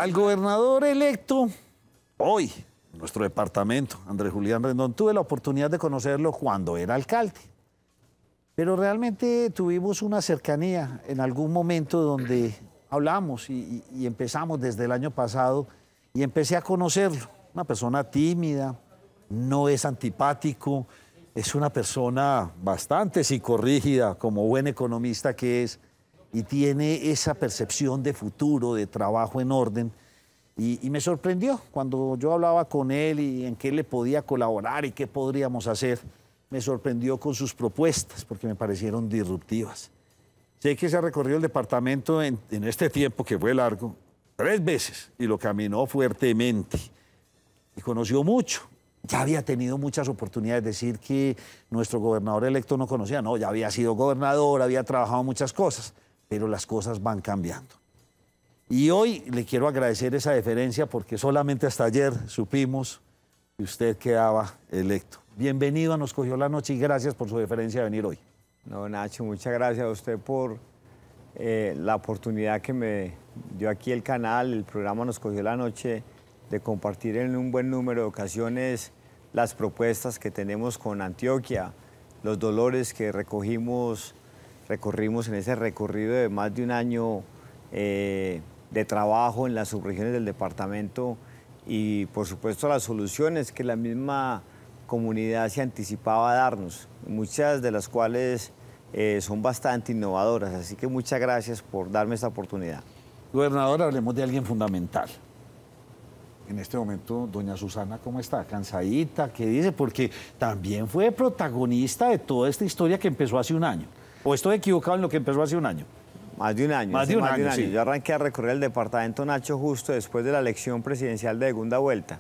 Al gobernador electo, hoy, en nuestro departamento, Andrés Julián Rendón, tuve la oportunidad de conocerlo cuando era alcalde. Pero realmente tuvimos una cercanía en algún momento donde hablamos y empezamos desde el año pasado y empecé a conocerlo. Una persona tímida, no es antipático, es una persona bastante psicorrígida, como buen economista que es, y tiene esa percepción de futuro, de trabajo en orden. Y me sorprendió cuando yo hablaba con él y en qué le podía colaborar y qué podríamos hacer. Me sorprendió con sus propuestas porque me parecieron disruptivas. Sé que se ha recorrido el departamento en este tiempo, que fue largo, 3 veces, y lo caminó fuertemente. Y conoció mucho. Ya había tenido muchas oportunidades de decir que nuestro gobernador electo no conocía. No, ya había sido gobernador, había trabajado muchas cosas, pero las cosas van cambiando. Y hoy le quiero agradecer esa deferencia porque solamente hasta ayer supimos que usted quedaba electo. Bienvenido a Nos Cogió la Noche y gracias por su deferencia de venir hoy. No, Nacho, muchas gracias a usted por la oportunidad que me dio aquí el canal, el programa Nos Cogió la Noche, de compartir en un buen número de ocasiones las propuestas que tenemos con Antioquia, los dolores que recorrimos en ese recorrido de más de un año de trabajo en las subregiones del departamento y, por supuesto, las soluciones que la misma comunidad se anticipaba a darnos, muchas de las cuales son bastante innovadoras. Así que muchas gracias por darme esta oportunidad. Gobernador, hablemos de alguien fundamental. En este momento, doña Susana, ¿cómo está? ¿Cansadita? ¿Qué dice? Porque también fue protagonista de toda esta historia que empezó hace un año. ¿O estoy equivocado en lo que empezó hace un año? Más de un año. Más de un año, sí. Yo arranqué a recorrer el departamento, Nacho, justo después de la elección presidencial de segunda vuelta.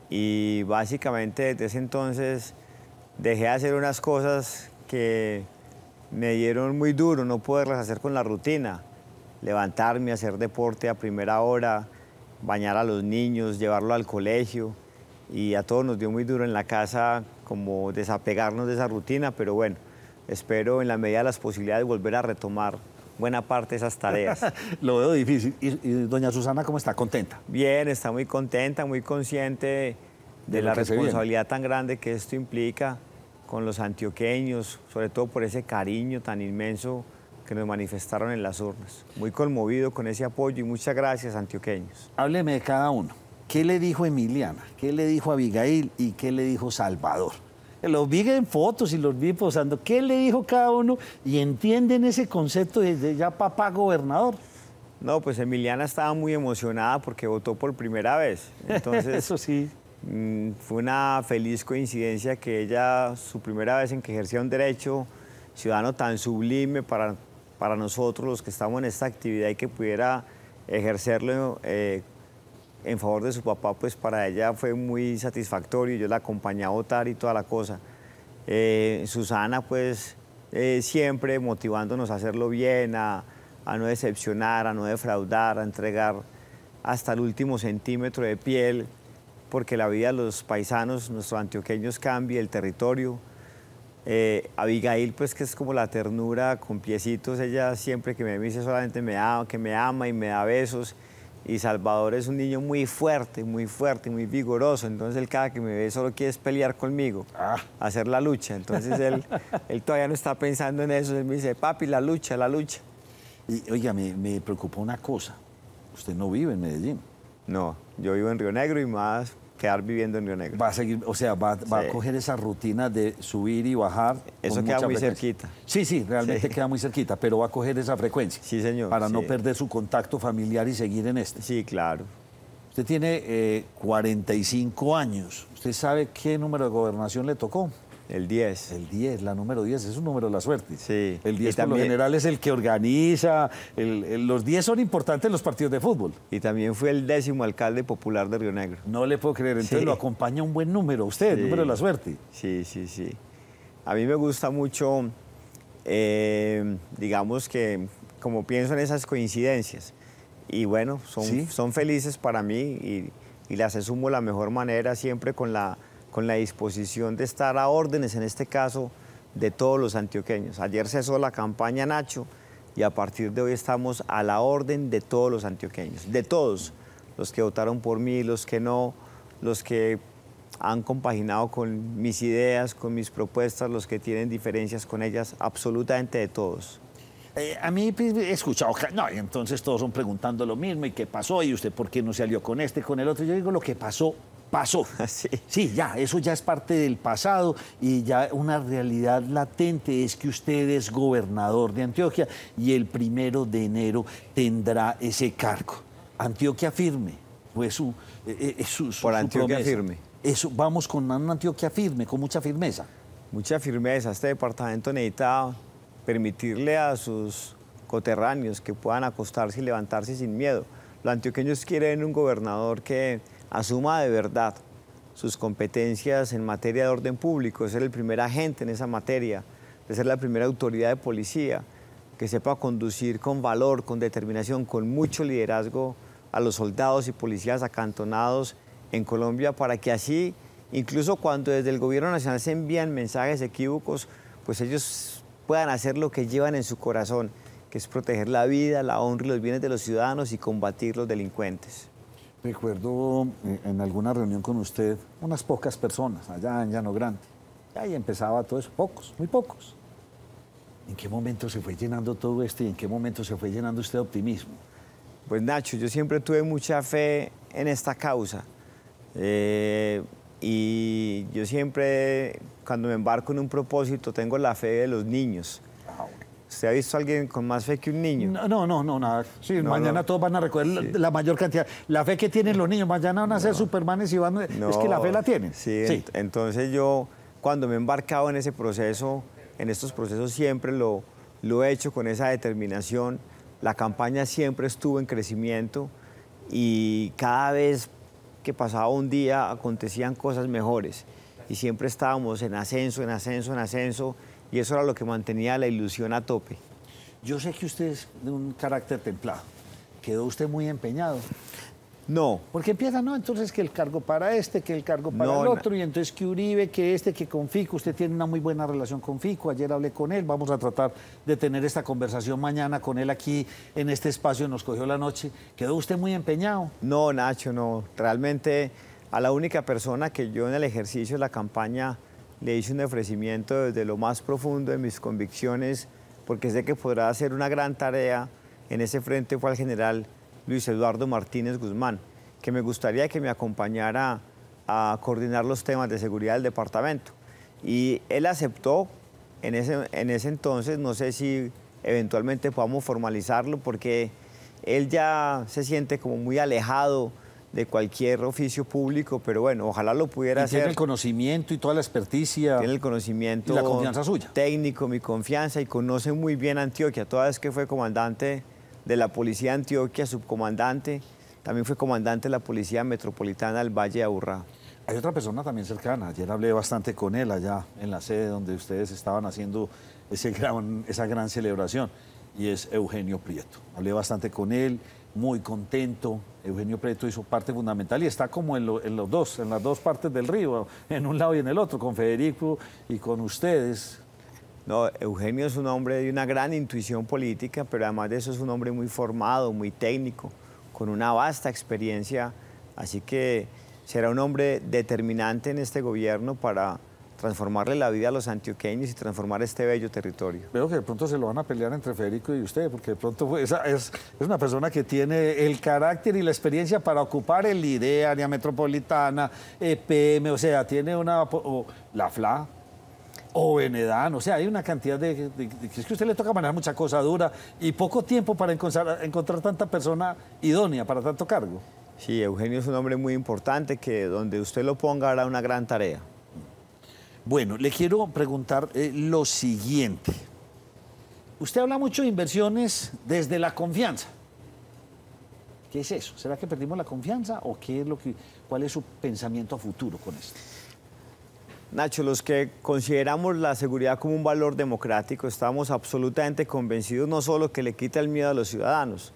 Y básicamente desde ese entonces dejé de hacer unas cosas que me dieron muy duro no poderlas hacer con la rutina. Levantarme, hacer deporte a primera hora, bañar a los niños, llevarlo al colegio. Y a todos nos dio muy duro en la casa como desapegarnos de esa rutina, pero bueno, espero en la medida de las posibilidades volver a retomar buena parte de esas tareas. Lo veo difícil. ¿Y doña Susana cómo está? ¿Contenta? Bien, está muy contenta, muy consciente de la responsabilidad tan grande que esto implica con los antioqueños, sobre todo por ese cariño tan inmenso que nos manifestaron en las urnas. Muy conmovido con ese apoyo y muchas gracias, antioqueños. Hábleme de cada uno. ¿Qué le dijo Emiliana? ¿Qué le dijo Abigail? ¿Y qué le dijo Salvador? Los vi en fotos y los vi posando. ¿Qué le dijo cada uno? Y entienden ese concepto de ya papá gobernador. No, pues Emiliana estaba muy emocionada porque votó por primera vez. Entonces, eso sí. Fue una feliz coincidencia que ella, su primera vez en que ejercía un derecho ciudadano tan sublime para nosotros los que estamos en esta actividad y que pudiera ejercerlo en favor de su papá, pues para ella fue muy satisfactorio. Yo la acompañé a votar y toda la cosa. Susana, pues, siempre motivándonos a hacerlo bien, a no decepcionar, a no defraudar, a entregar hasta el último centímetro de piel, porque la vida de los paisanos, nuestros antioqueños, cambia, el territorio. Abigail, pues, que es como la ternura con piecitos, ella siempre que me dice solamente que me ama y me da besos. Y Salvador es un niño muy fuerte, muy vigoroso. Entonces él cada que me ve solo quiere pelear conmigo, hacer la lucha. Entonces él todavía no está pensando en eso. Él me dice, papi, la lucha, la lucha. Y oiga, me preocupa una cosa. Usted no vive en Medellín. No, yo vivo en Río Negro y más quedar viviendo en Río Negro. Va a seguir, o sea, va a coger esa rutina de subir y bajar. Eso queda muy cerquita. Sí, realmente queda muy cerquita, pero va a coger esa frecuencia. Sí, señor. Para no perder su contacto familiar y seguir en este. Sí, claro. Usted tiene 45 años. ¿Usted sabe qué número de gobernación le tocó? El 10. El 10, la número 10, es un número de la suerte. Sí. El 10 por lo general es el que organiza, los 10 son importantes en los partidos de fútbol. Y también fue el 10º alcalde popular de Río Negro. No le puedo creer, entonces lo acompaña un buen número, usted, el número de la suerte. Sí. A mí me gusta mucho, digamos que, como pienso en esas coincidencias. Y bueno, son felices para mí y las asumo de la mejor manera, siempre con la disposición de estar a órdenes, en este caso, de todos los antioqueños. Ayer cesó la campaña, Nacho, y a partir de hoy estamos a la orden de todos los antioqueños, de todos. los que votaron por mí, los que no, los que han compaginado con mis ideas, con mis propuestas, los que tienen diferencias con ellas, absolutamente de todos. A mí pues, he escuchado, no, y entonces todos son preguntando lo mismo, ¿y qué pasó? ¿Y usted por qué no se alió con este, con el otro? Yo digo, lo que pasó, pasó. Sí. Sí, ya, eso ya es parte del pasado y ya una realidad latente es que usted es gobernador de Antioquia y el 1 de enero tendrá ese cargo. Antioquia firme, pues su Por Antioquia promesa. firme. Eso, vamos con una Antioquia firme, con mucha firmeza. Mucha firmeza. Este departamento necesita permitirle a sus coterráneos que puedan acostarse y levantarse sin miedo. Los antioqueños quieren un gobernador que asuma de verdad sus competencias en materia de orden público, de ser el primer agente en esa materia, de ser la primera autoridad de policía, que sepa conducir con valor, con determinación, con mucho liderazgo a los soldados y policías acantonados en Colombia, para que así, incluso cuando desde el gobierno nacional se envían mensajes equívocos, pues ellos puedan hacer lo que llevan en su corazón, que es proteger la vida, la honra y los bienes de los ciudadanos y combatir los delincuentes. Recuerdo en alguna reunión con usted unas pocas personas allá en Llano Grande. Y ahí empezaba todo eso, pocos, muy pocos. ¿En qué momento se fue llenando todo esto y en qué momento se fue llenando usted de optimismo? Pues Nacho, yo siempre tuve mucha fe en esta causa. Y yo siempre, cuando me embarco en un propósito, tengo la fe de los niños. ¿Usted ha visto a alguien con más fe que un niño? No, nada. Sí, No, mañana no. todos van a recordar Sí. la mayor cantidad. La fe que tienen los niños, mañana van a ser supermanes y van a... Es que la fe la tienen. Sí, entonces yo, cuando me he embarcado en ese proceso, en estos procesos siempre lo he hecho con esa determinación. La campaña siempre estuvo en crecimiento y cada vez que pasaba un día acontecían cosas mejores y siempre estábamos en ascenso, en ascenso, en ascenso, y eso era lo que mantenía la ilusión a tope. Yo sé que usted es de un carácter templado. ¿Quedó usted muy empeñado? No, Porque empieza, no, entonces que el cargo para este, que el cargo para No, el otro, y entonces que Uribe, que este, que con Fico. Usted tiene una muy buena relación con Fico, ayer hablé con él, vamos a tratar de tener esta conversación mañana con él aquí en este espacio, nos cogió la noche. ¿Quedó usted muy empeñado? no, Nacho, no. Realmente a la única persona que yo en el ejercicio de la campaña le hice un ofrecimiento desde lo más profundo de mis convicciones, porque sé que podrá hacer una gran tarea en ese frente, fue al general Luis Eduardo Martínez Guzmán, que me gustaría que me acompañara a coordinar los temas de seguridad del departamento. Y él aceptó en ese entonces, no sé si eventualmente podamos formalizarlo, porque él ya se siente como muy alejado de cualquier oficio público, pero bueno, ojalá lo pudiera Y hacer. tiene el conocimiento y toda la experticia. Tiene el conocimiento y la confianza suya. técnico, mi confianza, y conoce muy bien Antioquia. Toda vez que fue comandante de la Policía de Antioquia, subcomandante, también fue comandante de la Policía Metropolitana del Valle de Aburrá. Hay otra persona también cercana. Ayer hablé bastante con él allá en la sede donde ustedes estaban haciendo esa gran celebración, y es Eugenio Prieto. Hablé bastante con él, muy contento. Eugenio Prieto hizo parte fundamental y está como en las dos partes del río, en un lado y en el otro, con Federico y con ustedes. No, Eugenio es un hombre de una gran intuición política, pero además de eso es un hombre muy formado, muy técnico, con una vasta experiencia, así que será un hombre determinante en este gobierno para transformarle la vida a los antioqueños y transformar este bello territorio. Veo que de pronto se lo van a pelear entre Federico y usted, porque de pronto es una persona que tiene el carácter y la experiencia para ocupar el IDEA, área metropolitana, EPM, o sea, tiene la FLA, o Benedan, o sea, hay una cantidad de que es que a usted le toca manejar mucha cosa dura y poco tiempo para encontrar tanta persona idónea para tanto cargo. Sí, Eugenio es un hombre muy importante que donde usted lo ponga hará una gran tarea. Bueno, le quiero preguntar lo siguiente. Usted habla mucho de inversiones desde la confianza. ¿Qué es eso? ¿Será que perdimos la confianza o cuál es su pensamiento a futuro con esto? Nacho, los que consideramos la seguridad como un valor democrático, estamos absolutamente convencidos no solo que le quita el miedo a los ciudadanos,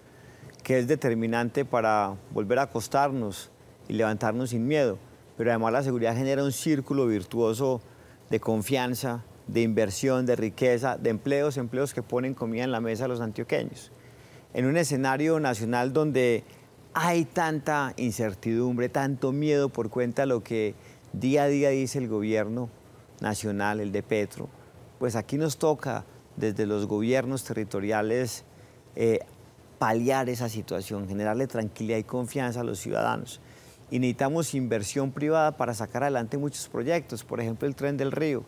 que es determinante para volver a acostarnos y levantarnos sin miedo, pero además la seguridad genera un círculo virtuoso de confianza, de inversión, de riqueza, de empleos que ponen comida en la mesa a los antioqueños. En un escenario nacional donde hay tanta incertidumbre, tanto miedo por cuenta de lo que día a día dice el gobierno nacional, el de Petro, pues aquí nos toca desde los gobiernos territoriales paliar esa situación, generarle tranquilidad y confianza a los ciudadanos. Y necesitamos inversión privada para sacar adelante muchos proyectos, por ejemplo el Tren del Río.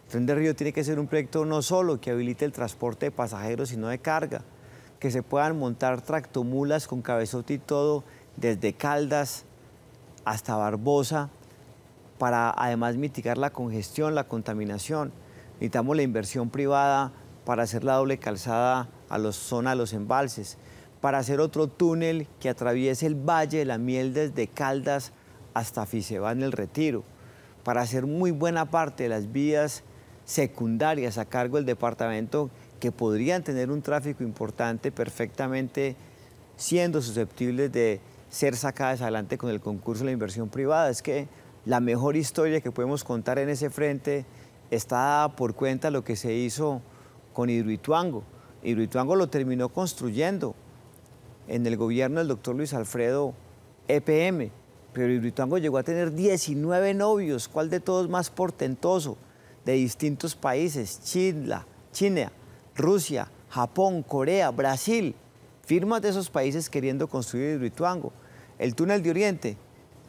El Tren del Río tiene que ser un proyecto no solo que habilite el transporte de pasajeros, sino de carga, que se puedan montar tractomulas con cabezote y todo desde Caldas hasta Barbosa, para además mitigar la congestión, la contaminación. Necesitamos la inversión privada para hacer la doble calzada a la zona de los embalses, para hacer otro túnel que atraviese el Valle de la Miel desde Caldas hasta Fisebá en el Retiro, para hacer muy buena parte de las vías secundarias a cargo del departamento que podrían tener un tráfico importante perfectamente siendo susceptibles de ser sacadas adelante con el concurso de la inversión privada. Es que la mejor historia que podemos contar en ese frente está dada por cuenta de lo que se hizo con Hidroituango. Hidroituango lo terminó construyendo en el gobierno del doctor Luis Alfredo EPM, pero Hidroituango llegó a tener 19 novios, ¿cuál de todos más portentoso? De distintos países, China, Rusia, Japón, Corea, Brasil, firmas de esos países queriendo construir Hidroituango. El túnel de Oriente,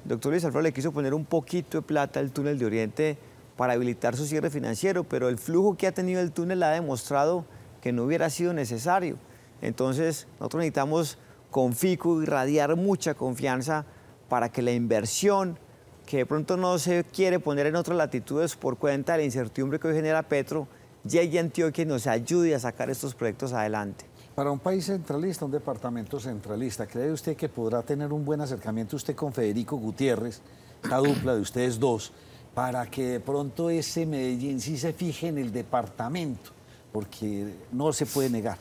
el doctor Luis Alfredo le quiso poner un poquito de plata al túnel de Oriente para habilitar su cierre financiero, pero el flujo que ha tenido el túnel ha demostrado que no hubiera sido necesario. Entonces, nosotros necesitamos con FICO irradiar mucha confianza para que la inversión, que de pronto no se quiere poner en otras latitudes por cuenta de la incertidumbre que hoy genera Petro, llegue a Antioquia y nos ayude a sacar estos proyectos adelante. Para un país centralista, un departamento centralista, ¿cree usted que podrá tener un buen acercamiento usted con Federico Gutiérrez, la dupla de ustedes dos, para que de pronto ese Medellín sí se fije en el departamento? Porque no se puede negar,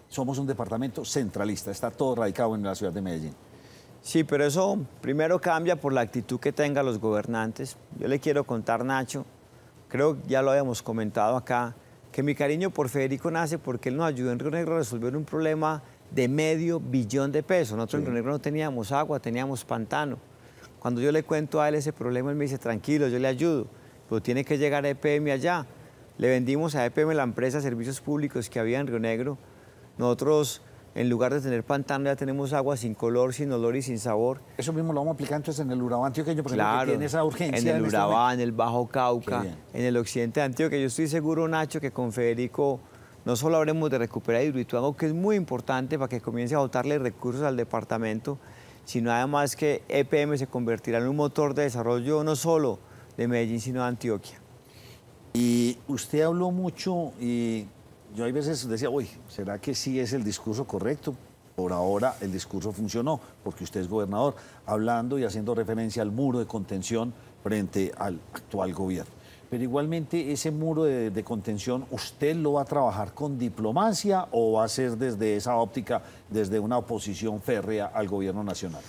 somos un departamento centralista, está todo radicado en la ciudad de Medellín. Sí, pero eso primero cambia por la actitud que tengan los gobernantes. Yo le quiero contar, Nacho, creo que ya lo habíamos comentado acá, que mi cariño por Federico nace porque él nos ayudó en Río Negro a resolver un problema de $500 millones de pesos. Nosotros en Río Negro no teníamos agua, teníamos pantano. Cuando yo le cuento a él ese problema, él me dice, tranquilo, yo le ayudo, pero tiene que llegar a EPM allá. Le vendimos a EPM la empresa de servicios públicos que había en Río Negro. Nosotros, en lugar de tener pantano, ya tenemos agua sin color, sin olor y sin sabor. Eso mismo lo vamos a aplicar entonces en el Urabá antioqueño, porque claro, tiene esa urgencia. En el Urabá, en el Bajo Cauca, en el occidente de Antioquia. Yo estoy seguro, Nacho, que con Federico no solo habremos de recuperar Hidroituango, que es muy importante para que comience a botarle recursos al departamento, sino además que EPM se convertirá en un motor de desarrollo no solo de Medellín, sino de Antioquia. Y usted habló mucho y yo a veces decía, uy, ¿será que sí es el discurso correcto? Por ahora el discurso funcionó, porque usted es gobernador, hablando y haciendo referencia al muro de contención frente al actual gobierno. Pero igualmente ese muro de contención, ¿usted lo va a trabajar con diplomacia o va a ser desde esa óptica, desde una oposición férrea al gobierno nacional?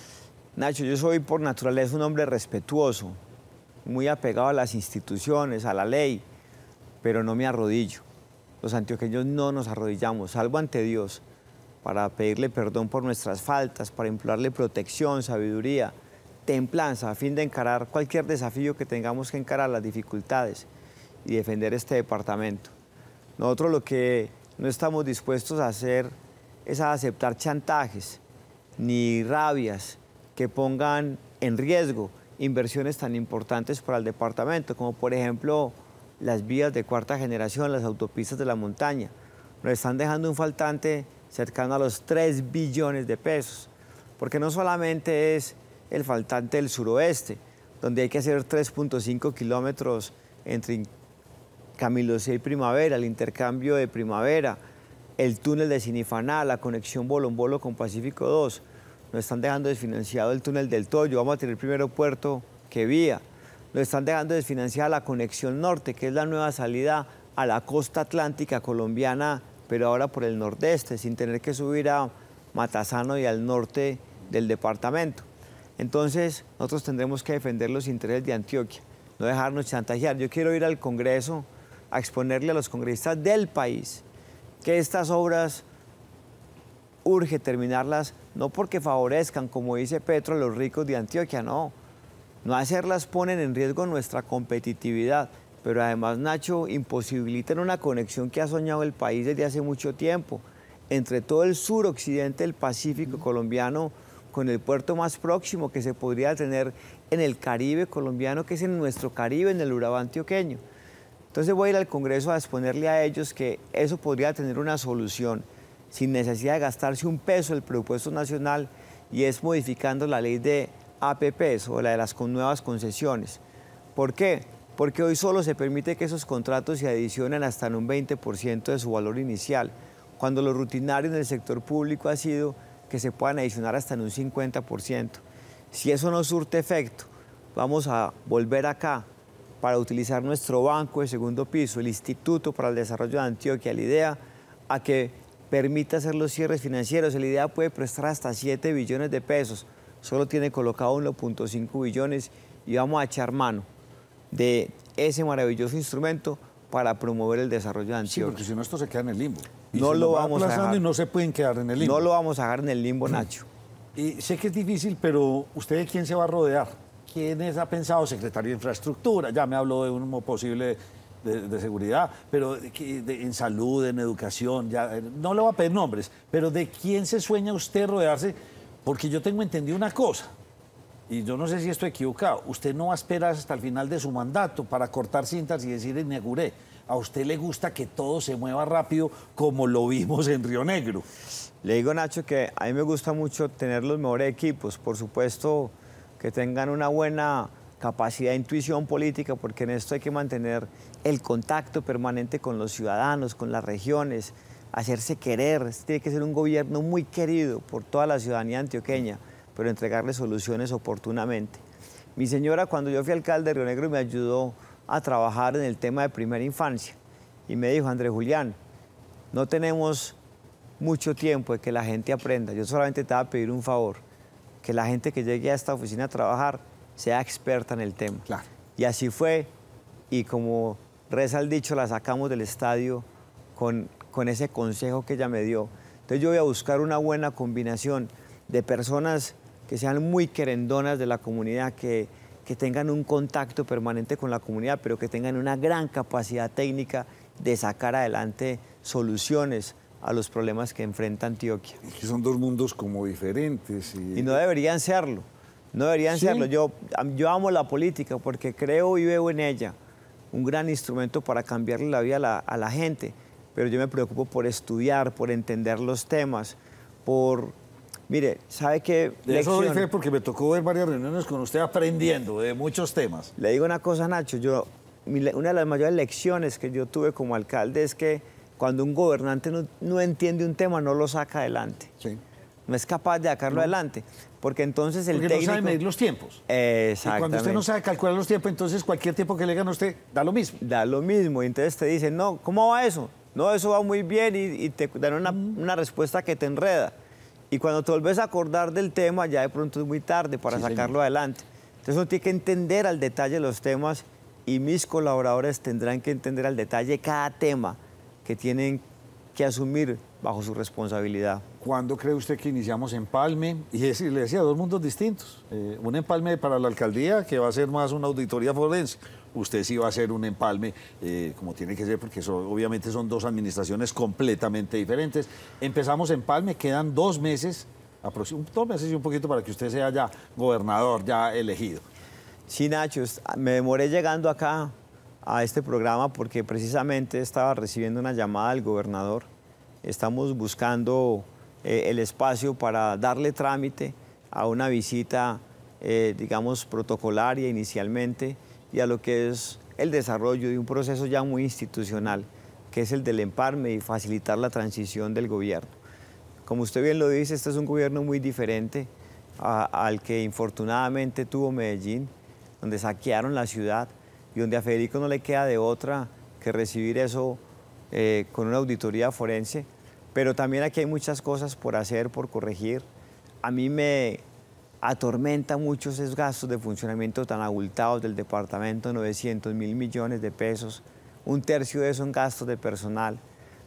Nacho, yo soy por naturaleza un hombre respetuoso, muy apegado a las instituciones, a la ley, pero no me arrodillo. Los antioqueños no nos arrodillamos, salvo ante Dios, para pedirle perdón por nuestras faltas, para implorarle protección, sabiduría, templanza, a fin de encarar cualquier desafío que tengamos que encarar, las dificultades, y defender este departamento. Nosotros lo que no estamos dispuestos a hacer es a aceptar chantajes, ni rabias que pongan en riesgo inversiones tan importantes para el departamento, como por ejemplo las vías de cuarta generación, las autopistas de la montaña. Nos están dejando un faltante cercano a los 3 billones de pesos, porque no solamente es el faltante del suroeste, donde hay que hacer 3.5 kilómetros entre Camilo C y Primavera, el intercambio de Primavera, el túnel de Sinifaná, la conexión Bolombolo con Pacífico 2. Nos están dejando desfinanciado el túnel del Toyo, vamos a tener primero puerto que vía. Nos están dejando desfinanciada la conexión norte, que es la nueva salida a la costa atlántica colombiana, pero ahora por el nordeste, sin tener que subir a Matasano y al norte del departamento. Entonces, nosotros tendremos que defender los intereses de Antioquia, no dejarnos chantajear. Yo quiero ir al Congreso a exponerle a los congresistas del país que estas obras urge terminarlas no porque favorezcan, como dice Petro, a los ricos de Antioquia, no. No hacerlas ponen en riesgo nuestra competitividad, pero además, Nacho, imposibilitan una conexión que ha soñado el país desde hace mucho tiempo, entre todo el suroccidente del Pacífico colombiano, con el puerto más próximo que se podría tener en el Caribe colombiano, que es en nuestro Caribe, en el Urabá antioqueño. Entonces voy a ir al Congreso a exponerle a ellos que eso podría tener una solución sin necesidad de gastarse un peso del presupuesto nacional, y es modificando la ley de APPs o la de las nuevas concesiones. ¿Por qué? Porque hoy solo se permite que esos contratos se adicionen hasta en un 20% de su valor inicial, cuando lo rutinario en el sector público ha sido que se puedan adicionar hasta en un 50%. Si eso no surte efecto, vamos a volver acá para utilizar nuestro banco de segundo piso, el Instituto para el Desarrollo de Antioquia, la idea a que permita hacer los cierres financieros. La idea puede prestar hasta 7 billones de pesos, solo tiene colocado 1.5 billones y vamos a echar mano de ese maravilloso instrumento para promover el desarrollo de Antioquia. Sí, porque si no esto se queda en el limbo. No lo vamos a dejar. Y no se pueden quedar en el limbo. No lo vamos a dejar en el limbo, Nacho. Y sé que es difícil, pero ¿usted de quién se va a rodear? ¿Quiénes ha pensado? Secretario de Infraestructura, ya me habló de un posible de seguridad, pero en salud, en educación, ya no le voy a pedir nombres, pero ¿de quién se sueña usted rodearse? Porque yo tengo entendido una cosa, y yo no sé si estoy equivocado, usted no va a esperar hasta el final de su mandato para cortar cintas y decir inauguré. A usted le gusta que todo se mueva rápido como lo vimos en Río Negro. Le digo, Nacho, que a mí me gusta mucho tener los mejores equipos, por supuesto que tengan una buena capacidad de intuición política, porque en esto hay que mantener el contacto permanente con los ciudadanos, con las regiones, hacerse querer. Este tiene que ser un gobierno muy querido por toda la ciudadanía antioqueña, pero entregarle soluciones oportunamente. Mi señora, cuando yo fui alcalde de Río Negro, me ayudó a trabajar en el tema de primera infancia y me dijo, Andrés Julián, no tenemos mucho tiempo de que la gente aprenda, yo solamente te voy a pedir un favor, que la gente que llegue a esta oficina a trabajar sea experta en el tema. Claro. Y así fue, y como reza el dicho, la sacamos del estadio con ese consejo que ella me dio. Entonces yo voy a buscar una buena combinación de personas que sean muy querendonas de la comunidad, que tengan un contacto permanente con la comunidad, pero que tengan una gran capacidad técnica de sacar adelante soluciones a los problemas que enfrenta Antioquia. Es que son dos mundos como diferentes. Y no deberían serlo, no deberían serlo. Yo amo la política porque creo y veo en ella un gran instrumento para cambiarle la vida a la gente, pero yo me preocupo por estudiar, por entender los temas, por... Mire, ¿sabe qué De eso doy fe porque me tocó ver varias reuniones con usted aprendiendo de muchos temas. Le digo una cosa, Nacho, una de las mayores lecciones que yo tuve como alcalde es que cuando un gobernante no entiende un tema, no lo saca adelante. Sí. No es capaz de sacarlo adelante, porque entonces el técnico... no sabe medir los tiempos. Exactamente. Y cuando usted no sabe calcular los tiempos, entonces cualquier tiempo que le digan a usted, da lo mismo. Da lo mismo, y entonces te dicen, no, ¿cómo va eso? No, eso va muy bien, y te dan una respuesta que te enreda. Y cuando te vuelves a acordar del tema, ya de pronto es muy tarde para sacarlo adelante. Entonces uno tiene que entender al detalle los temas, y mis colaboradores tendrán que entender al detalle cada tema que tienen que asumir bajo su responsabilidad. ¿Cuándo cree usted que iniciamos empalme? Y le decía, dos mundos distintos. Un empalme para la alcaldía, que va a ser más una auditoría forense. Usted sí va a hacer un empalme, como tiene que ser, porque obviamente son dos administraciones completamente diferentes. Empezamos empalme, quedan 2 meses, 2 meses y un poquito para que usted sea ya gobernador, ya elegido. Sí, Nacho, me demoré llegando acá a este programa porque precisamente estaba recibiendo una llamada del gobernador. Estamos buscando el espacio para darle trámite a una visita, digamos, protocolaria inicialmente, y a lo que es el desarrollo de un proceso ya muy institucional, que es el del empalme y facilitar la transición del gobierno. Como usted bien lo dice, este es un gobierno muy diferente al que infortunadamente tuvo Medellín, donde saquearon la ciudad y donde a Federico no le queda de otra que recibir eso con una auditoría forense. Pero también aquí hay muchas cosas por hacer, por corregir. A mí me atormenta mucho esos gastos de funcionamiento tan abultados del departamento, 900.000 millones de pesos, 1/3 de eso en gastos de personal.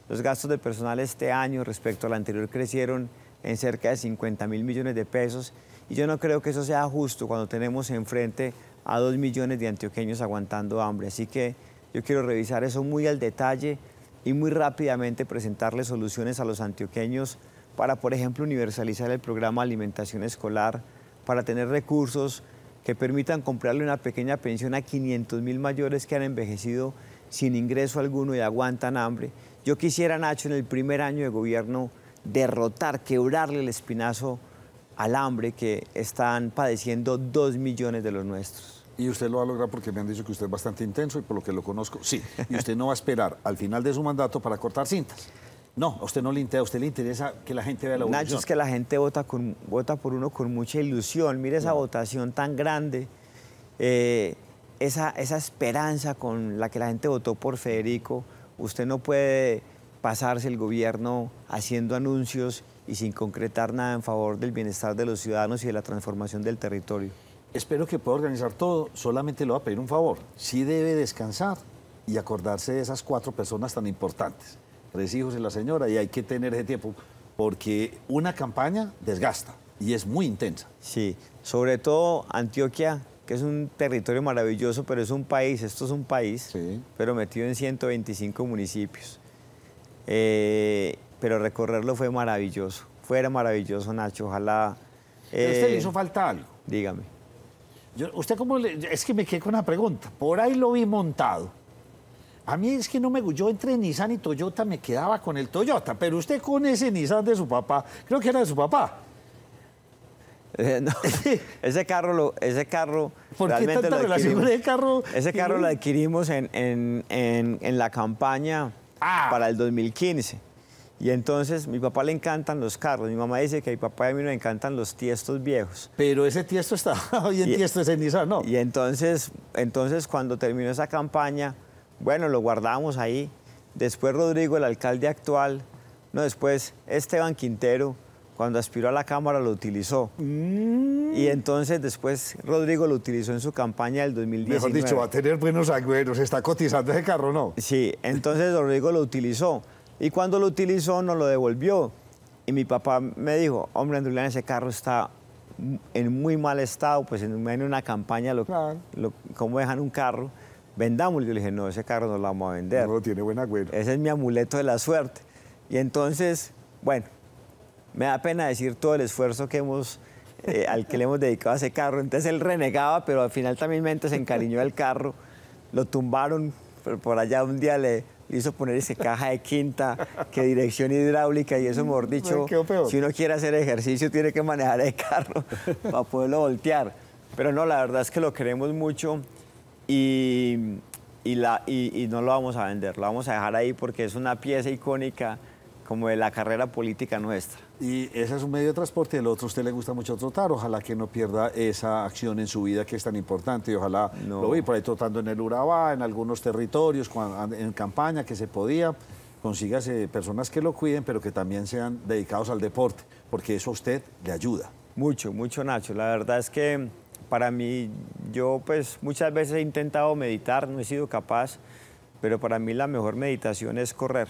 Los gastos de personal este año respecto al anterior crecieron en cerca de 50.000 millones de pesos. Y yo no creo que eso sea justo cuando tenemos enfrente a 2 millones de antioqueños aguantando hambre. Así que yo quiero revisar eso muy al detalle y muy rápidamente presentarle soluciones a los antioqueños para, por ejemplo, universalizar el programa de alimentación escolar, para tener recursos que permitan comprarle una pequeña pensión a 500.000 mayores que han envejecido sin ingreso alguno y aguantan hambre. Yo quisiera, Nacho, en el primer año de gobierno, derrotar, quebrarle el espinazo al hambre que están padeciendo 2 millones de los nuestros. Y usted lo va a lograr porque me han dicho que usted es bastante intenso y por lo que lo conozco, sí. Y usted no va a esperar al final de su mandato para cortar cintas. No, a usted no le interesa, a usted le interesa que la gente vea la evolución. Nacho, es que la gente vota por uno con mucha ilusión. Mire esa votación tan grande, esa esperanza con la que la gente votó por Federico. Usted no puede pasarse el gobierno haciendo anuncios y sin concretar nada en favor del bienestar de los ciudadanos y de la transformación del territorio. Espero que pueda organizar todo, solamente le voy a pedir un favor. Sí debe descansar y acordarse de esas 4 personas tan importantes. 3 hijos y la señora, y hay que tener ese tiempo, porque una campaña desgasta y es muy intensa. Sí, sobre todo Antioquia, que es un territorio maravilloso, pero es un país, esto es un país, Sí. pero metido en 125 municipios. Pero recorrerlo fue maravilloso, fuera maravilloso, Nacho, ojalá... Pero a usted le hizo falta algo. Dígame. ¿Usted cómo le...? Es que me quedé con una pregunta. Por ahí lo vi montado. A mí es que no me gustó. Yo entre Nissan y Toyota me quedaba con el Toyota, pero usted con ese Nissan de su papá, creo que era de su papá. No, ese carro ¿Por qué realmente tanta lo relación adquirimos. con el carro? Ese carro lo adquirimos en la campaña para el 2015. Y entonces, mi papá le encantan los carros. Mi mamá dice que a mi papá y a mí nos encantan los tiestos viejos. Pero ese Tiesto está hoy en Tiesto, ese Nissan, ¿no? Y entonces, cuando terminó esa campaña, bueno, lo guardamos ahí. Después Rodrigo, el alcalde actual, después Esteban Quintero, cuando aspiró a la Cámara, lo utilizó. Y entonces después Rodrigo lo utilizó en su campaña del 2019. Mejor dicho, va a tener buenos agüeros, está cotizando ese carro, ¿no? Sí, entonces Rodrigo lo utilizó. Y cuando lo utilizó, nos lo devolvió. Y mi papá me dijo, hombre, Andrullian, ese carro está en muy mal estado, pues en una campaña, Claro. ¿cómo dejan un carro? Vendámoslo. Yo le dije, no, ese carro no lo vamos a vender. No, tiene buen agüero. Ese es mi amuleto de la suerte. Y entonces, bueno, me da pena decir todo el esfuerzo que al que le hemos dedicado a ese carro. Entonces él renegaba, pero al final también se encariñó del carro. Lo tumbaron, pero por allá un día le hizo poner ese caja de quinta, que dirección hidráulica, y eso, mejor dicho, quedó peor. si uno quiere hacer ejercicio, tiene que manejar el carro para poderlo voltear. Pero no, la verdad es que lo queremos mucho y no lo vamos a vender, lo vamos a dejar ahí porque es una pieza icónica como de la carrera política nuestra. Y ese es un medio de transporte, el otro a usted le gusta mucho trotar, ojalá que no pierda esa acción en su vida que es tan importante, y ojalá lo vi por ahí trotando en el Urabá, en algunos territorios, en campaña que se podía, consígase personas que lo cuiden, pero que también sean dedicados al deporte, porque eso a usted le ayuda. Mucho, mucho, Nacho. La verdad es que para mí, yo pues muchas veces he intentado meditar, no he sido capaz, pero para mí la mejor meditación es correr.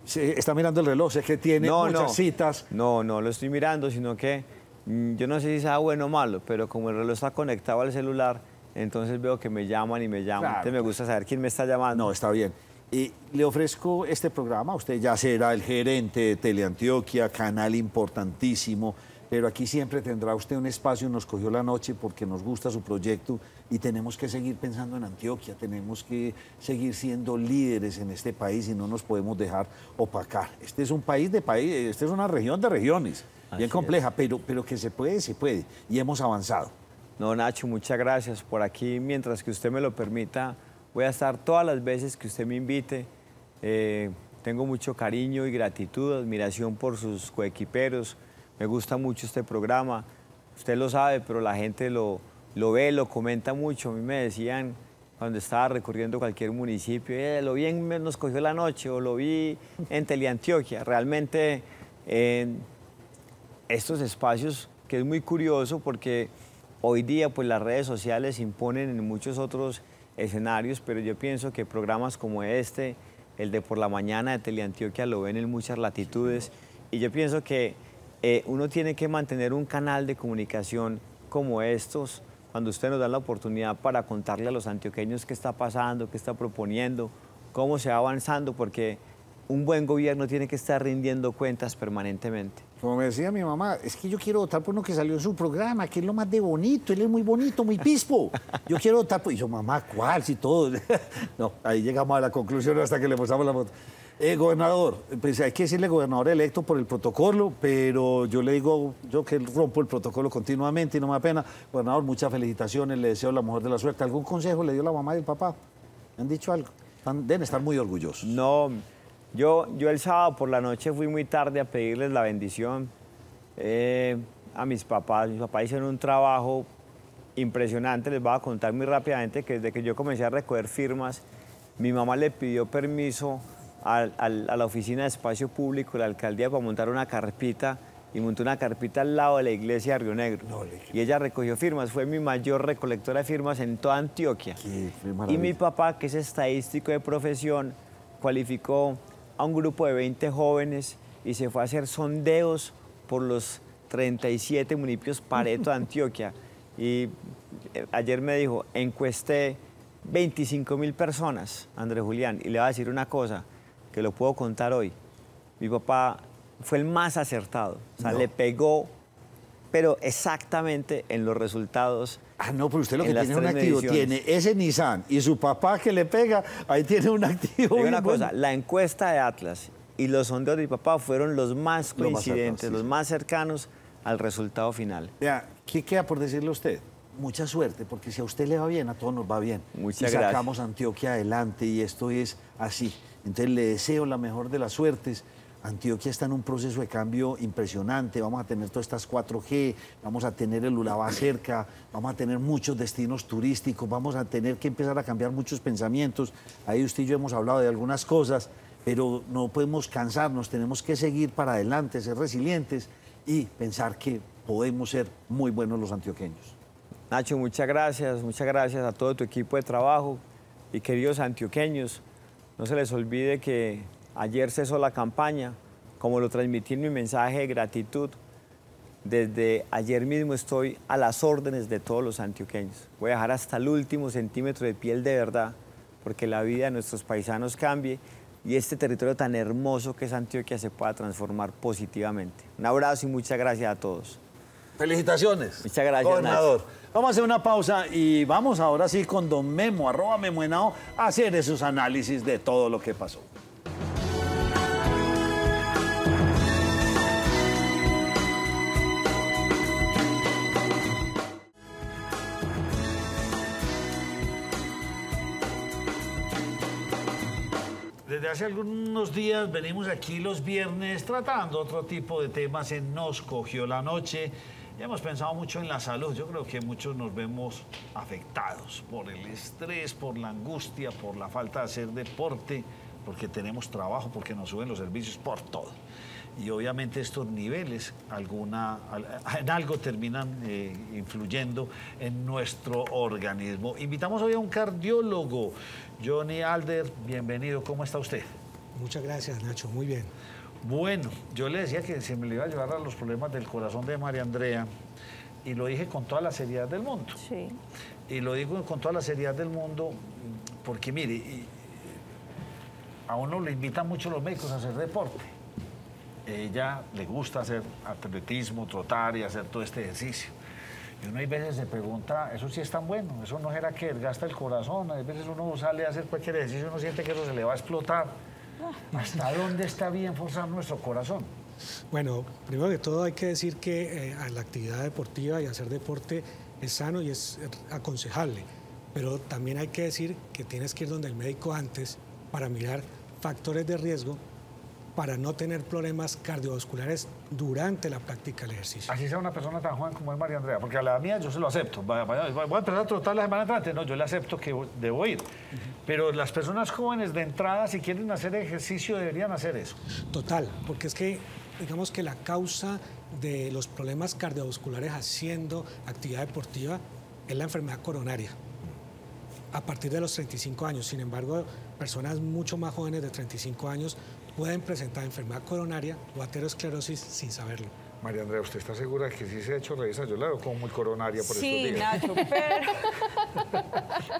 Sí, está mirando el reloj, sé que tiene muchas citas. No lo estoy mirando, sino que yo no sé si sea bueno o malo, pero como el reloj está conectado al celular, entonces veo que me llaman y me llaman. Claro. Entonces me gusta saber quién me está llamando. No, está bien. Y le ofrezco este programa, usted ya será el gerente de Teleantioquia, canal importantísimo, pero aquí siempre tendrá usted un espacio, nos cogió la noche porque nos gusta su proyecto y tenemos que seguir pensando en Antioquia, tenemos que seguir siendo líderes en este país y no nos podemos dejar opacar. Este es un país de países, esta es una región de regiones, bien compleja, pero que se puede y hemos avanzado. No, Nacho, muchas gracias por aquí. Mientras que usted me lo permita, voy a estar todas las veces que usted me invite. Tengo mucho cariño y gratitud, admiración por sus coequiperos. Me gusta mucho este programa. Usted lo sabe, pero la gente lo ve, lo comenta mucho. A mí me decían cuando estaba recorriendo cualquier municipio, lo vi Nos Cogió la Noche o lo vi en Teleantioquia. Realmente estos espacios, que es muy curioso porque hoy día pues las redes sociales se imponen en muchos otros escenarios, pero yo pienso que programas como este, el de Por la Mañana de Teleantioquia, lo ven en muchas latitudes Y yo pienso que uno tiene que mantener un canal de comunicación como estos, cuando usted nos da la oportunidad para contarle a los antioqueños qué está pasando, qué está proponiendo, cómo se va avanzando, porque un buen gobierno tiene que estar rindiendo cuentas permanentemente. Como me decía mi mamá, es que yo quiero votar por uno que salió en su programa, que es lo más de bonito, él es muy bonito, muy pispo. Yo quiero votar por... Y yo, mamá, ¿cuál? Si todo... No, ahí llegamos a la conclusión hasta que le mostramos la foto. Gobernador, pues hay que decirle gobernador electo por el protocolo, pero yo le digo, yo que rompo el protocolo continuamente y no me da pena. Gobernador, muchas felicitaciones, le deseo la mejor de la suerte. ¿Algún consejo le dio la mamá y el papá? ¿Me han dicho algo? Deben estar muy orgullosos. No, yo el sábado por la noche fui muy tarde a pedirles la bendición a mis papás. Mis papás hicieron un trabajo impresionante. Les voy a contar muy rápidamente que desde que yo comencé a recoger firmas, mi mamá le pidió permiso a la oficina de espacio público de la alcaldía para montar una carpita, y montó una carpita al lado de la iglesia de Río Negro. Y ella recogió firmas, fue mi mayor recolectora de firmas en toda Antioquia. Y mi papá, que es estadístico de profesión, cualificó a un grupo de 20 jóvenes y se fue a hacer sondeos por los 37 municipios Pareto de Antioquia. Y ayer me dijo, encuesté 25.000 personas, Andrés Julián, y le voy a decir una cosa, que lo puedo contar hoy. Mi papá fue el más acertado, o sea, le pegó, pero exactamente en los resultados. Ah, no, pero usted lo que tiene es un activo, tiene ese Nissan y su papá que le pega, ahí tiene un activo. Digo una cosa, la encuesta de Atlas y los sondeos de mi papá fueron los más coincidentes, los más cercanos al resultado final. Vea, ¿qué queda por decirle a usted? Mucha suerte, porque si a usted le va bien, a todos nos va bien. Muchas gracias. Sacamos a Antioquia adelante y esto es así. Entonces le deseo la mejor de las suertes. Antioquia está en un proceso de cambio impresionante. Vamos a tener todas estas 4G, vamos a tener el Urabá cerca, vamos a tener muchos destinos turísticos, vamos a tener que empezar a cambiar muchos pensamientos. Ahí usted y yo hemos hablado de algunas cosas, pero no podemos cansarnos, tenemos que seguir para adelante, ser resilientes y pensar que podemos ser muy buenos los antioqueños. Nacho, muchas gracias a todo tu equipo de trabajo y queridos antioqueños. No se les olvide que ayer cesó la campaña, como lo transmití en mi mensaje de gratitud. Desde ayer mismo estoy a las órdenes de todos los antioqueños. Voy a dejar hasta el último centímetro de piel de verdad, porque la vida de nuestros paisanos cambie y este territorio tan hermoso que es Antioquia se pueda transformar positivamente. Un abrazo y muchas gracias a todos. Felicitaciones. Muchas gracias, gobernador. Nacho. Vamos a hacer una pausa y vamos ahora sí con don Memo, @Memo a hacer esos análisis de todo lo que pasó. Desde hace algunos días venimos aquí los viernes tratando otro tipo de temas en Nos Cogió la Noche. Hemos pensado mucho en la salud. Yo creo que muchos nos vemos afectados por el estrés, por la angustia, por la falta de hacer deporte, porque tenemos trabajo, porque nos suben los servicios, por todo. Y obviamente estos niveles en algo terminan influyendo en nuestro organismo. Invitamos hoy a un cardiólogo, Johnny Alder. Bienvenido, ¿cómo está usted? Muchas gracias, Nacho, muy bien. Bueno, yo le decía que se me le iba a llevar a los problemas del corazón de María Andrea y lo dije con toda la seriedad del mundo. Sí. Y lo digo con toda la seriedad del mundo porque, mire, a uno le invitan mucho los médicos a hacer deporte. Ella le gusta hacer atletismo, trotar y hacer todo este ejercicio. Y uno hay veces se pregunta, ¿eso sí es tan bueno? ¿Eso no era que desgasta el corazón? A veces uno sale a hacer cualquier ejercicio y uno siente que eso se le va a explotar. ¿Hasta dónde está bien forzar nuestro corazón? Bueno, primero que todo hay que decir que la actividad deportiva y hacer deporte es sano y es aconsejable, pero también hay que decir que tienes que ir donde el médico antes para mirar factores de riesgo para no tener problemas cardiovasculares durante la práctica del ejercicio. Así sea una persona tan joven como es María Andrea, porque a la mía yo se lo acepto. Voy a empezar a trotar la semana entrante, no, yo le acepto que debo ir. Pero las personas jóvenes de entrada, si quieren hacer ejercicio, deberían hacer eso. Total, porque es que, digamos que la causa de los problemas cardiovasculares haciendo actividad deportiva es la enfermedad coronaria. a partir de los 35 años. Sin embargo, personas mucho más jóvenes de 35 años pueden presentar enfermedad coronaria o aterosclerosis sin saberlo. María Andrea, ¿usted está segura de que sí se ha hecho revisar? Yo la veo como muy coronaria por estos días. Sí, Nacho, pero...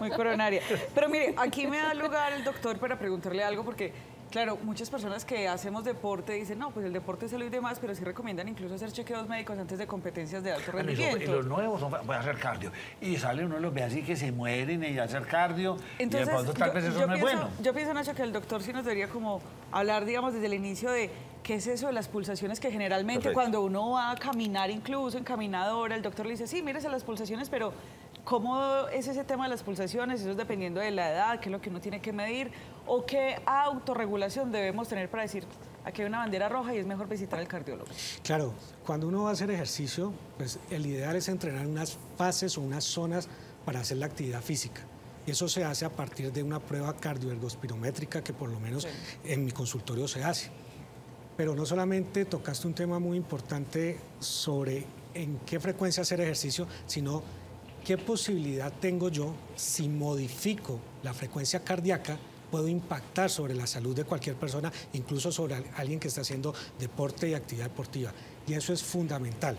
muy coronaria. Pero mire, aquí me da lugar el doctor para preguntarle algo, porque, claro, muchas personas que hacemos deporte dicen, no, pues el deporte es salud y demás, pero sí recomiendan incluso hacer chequeos médicos antes de competencias de alto rendimiento. Y los nuevos voy a hacer cardio. Y sale uno los ve así que se mueren y hacer cardio. Entonces, y de pronto tal vez eso no es bueno. Yo pienso, Nacho, que el doctor sí nos debería como hablar, digamos, desde el inicio de qué es eso de las pulsaciones, que generalmente cuando uno va a caminar, incluso en caminadora, el doctor le dice, sí, mírese las pulsaciones, pero ¿cómo es ese tema de las pulsaciones? Eso es dependiendo de la edad, qué es lo que uno tiene que medir, o qué autorregulación debemos tener para decir, aquí hay una bandera roja y es mejor visitar al cardiólogo. Claro, cuando uno va a hacer ejercicio, pues el ideal es entrenar unas fases o unas zonas para hacer la actividad física. Y eso se hace a partir de una prueba cardioergospirométrica que por lo menos en mi consultorio se hace. Pero no solamente tocaste un tema muy importante sobre en qué frecuencia hacer ejercicio, sino qué posibilidad tengo yo, si modifico la frecuencia cardíaca, puedo impactar sobre la salud de cualquier persona, incluso sobre alguien que está haciendo deporte y actividad deportiva. Y eso es fundamental.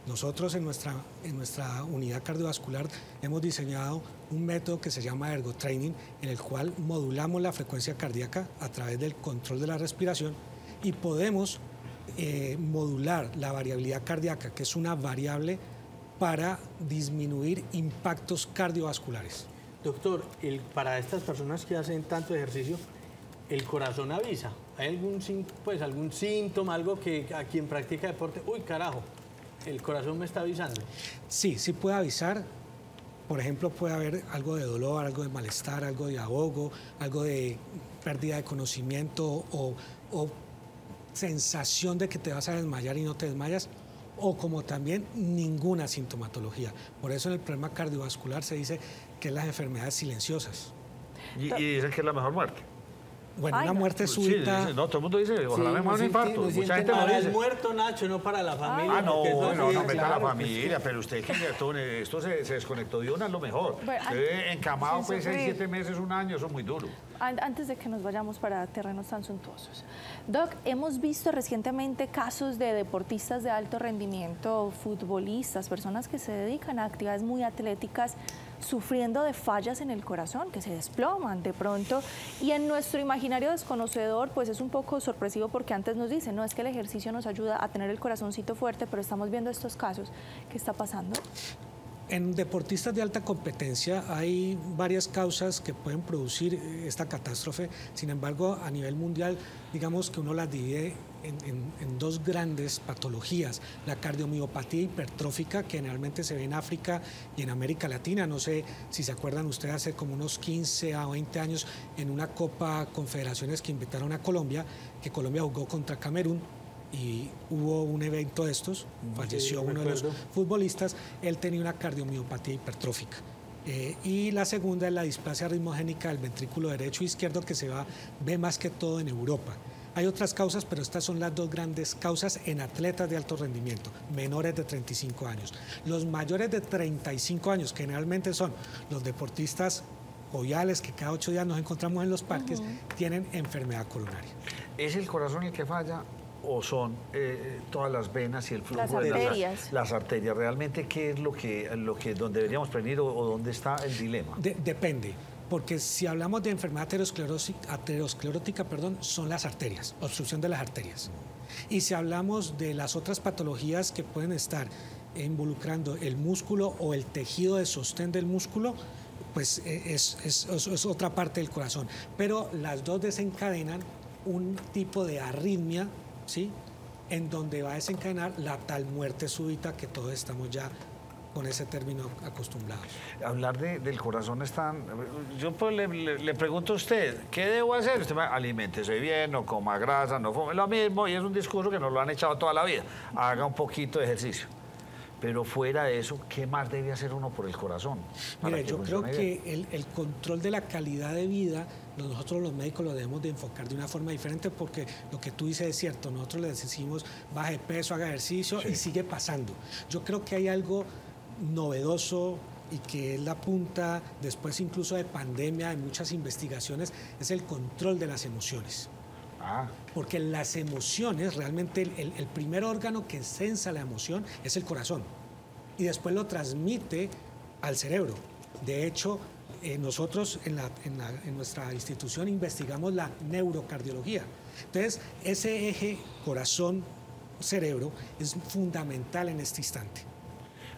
Nosotros en nuestra unidad cardiovascular hemos diseñado un método que se llama ergotraining, en el cual modulamos la frecuencia cardíaca a través del control de la respiración y podemos modular la variabilidad cardíaca, que es una variable para disminuir impactos cardiovasculares. Doctor, para estas personas que hacen tanto ejercicio, el corazón avisa. ¿Hay algún síntoma, algo que a quien practica deporte, uy, carajo, el corazón me está avisando? Sí, sí puede avisar. Por ejemplo, puede haber algo de dolor, algo de malestar, algo de ahogo, algo de pérdida de conocimiento o sensación de que te vas a desmayar y no te desmayas, o como también ninguna sintomatología. Por eso en el problema cardiovascular se dice que es las enfermedades silenciosas. Y dicen que es la mejor muerte. Bueno, una muerte súbita... Sí, no, todo el mundo dice, ojalá me muera un infarto. Mucha gente lo para dice. el muerto, Nacho, no para la familia. No meta a la familia, pero usted que esto se desconectó de una es lo mejor. Bueno, usted encamado pues 6, 7 meses, un año, eso es muy duro. Antes de que nos vayamos para terrenos tan suntuosos. Doc, hemos visto recientemente casos de deportistas de alto rendimiento, futbolistas, personas que se dedican a actividades muy atléticas, sufriendo de fallas en el corazón, que se desploman de pronto. Y en nuestro imaginario desconocedor, pues es un poco sorpresivo porque antes nos dicen, no, es que el ejercicio nos ayuda a tener el corazoncito fuerte, pero estamos viendo estos casos. ¿Qué está pasando? En deportistas de alta competencia hay varias causas que pueden producir esta catástrofe. Sin embargo, a nivel mundial, digamos que uno las divide en dos grandes patologías. La cardiomiopatía hipertrófica, que generalmente se ve en África y en América Latina. No sé si se acuerdan ustedes, hace como unos 15 a 20 años, en una Copa Confederaciones que invitaron a Colombia, que Colombia jugó contra Camerún, y hubo un evento de estos, falleció uno de los futbolistas, él tenía una cardiomiopatía hipertrófica. Y la segunda es la displasia ritmogénica del ventrículo derecho e izquierdo, que ve más que todo en Europa. Hay otras causas, pero estas son las dos grandes causas en atletas de alto rendimiento, menores de 35 años. Los mayores de 35 años, que generalmente son los deportistas joviales, que cada 8 días nos encontramos en los parques, tienen enfermedad coronaria. ¿Es el corazón el que falla o son todas las venas y el flujo las de arterias? Las arterias? ¿Realmente qué es donde deberíamos prevenir o dónde está el dilema? Depende. Porque si hablamos de enfermedad aterosclerótica, son las arterias, obstrucción de las arterias. Y si hablamos de las otras patologías que pueden estar involucrando el músculo o el tejido de sostén del músculo, pues es otra parte del corazón. Pero las dos desencadenan un tipo de arritmia, ¿sí?, en donde va a desencadenar la tal muerte súbita que todos estamos ya con ese término acostumbrados. Hablar del corazón es tan... Yo pues le pregunto a usted, ¿qué debo hacer? Usted me dice, aliméntese bien, no coma grasa, no fume, lo mismo, y es un discurso que nos lo han echado toda la vida. Haga un poquito de ejercicio. Pero fuera de eso, ¿qué más debe hacer uno por el corazón? Mira, yo creo que el control de la calidad de vida, nosotros los médicos lo debemos de enfocar de una forma diferente, porque lo que tú dices es cierto. Nosotros les decimos, baje peso, haga ejercicio, y sigue pasando. Yo creo que hay algo novedoso, y que es la punta, después incluso de pandemia, de muchas investigaciones, es el control de las emociones. Porque las emociones, realmente el primer órgano que sensa la emoción es el corazón y después lo transmite al cerebro. De hecho, nosotros en nuestra institución investigamos la neurocardiología. Entonces, ese eje corazón-cerebro es fundamental en este instante.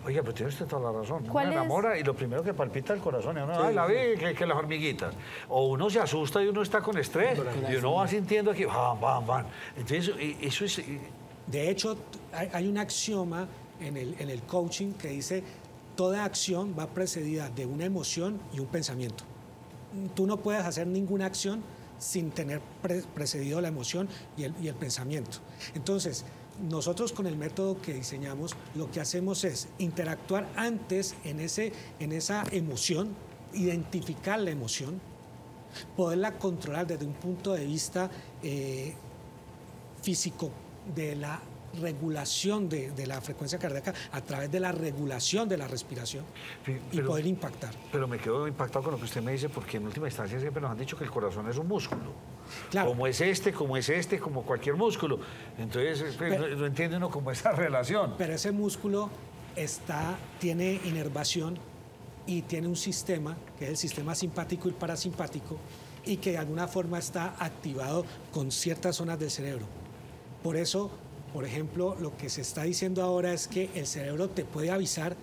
Oiga, pero tiene usted toda la razón. Uno ¿Cuál se es? enamora y lo primero que palpita el corazón. Y uno, ay, la vi, que las hormiguitas. O uno se asusta y uno está con estrés. Y uno va sintiendo aquí, van, van, van. Entonces, eso es... De hecho, hay un axioma en el coaching que dice, toda acción va precedida de una emoción y un pensamiento. Tú no puedes hacer ninguna acción sin tener precedido la emoción y el pensamiento. Entonces, nosotros con el método que diseñamos, lo que hacemos es interactuar antes en esa emoción, identificar la emoción, poderla controlar desde un punto de vista físico de la regulación de la frecuencia cardíaca a través de la regulación de la respiración y poder impactar. Pero me quedo impactado con lo que usted me dice, porque en última instancia siempre nos han dicho que el corazón es un músculo. Claro. Como es este, como cualquier músculo. Entonces, no entiende uno cómo esa relación. Pero ese músculo tiene inervación y tiene un sistema, que es el sistema simpático y parasimpático, y que de alguna forma está activado con ciertas zonas del cerebro. Por eso, por ejemplo, lo que se está diciendo ahora es que el cerebro te puede avisar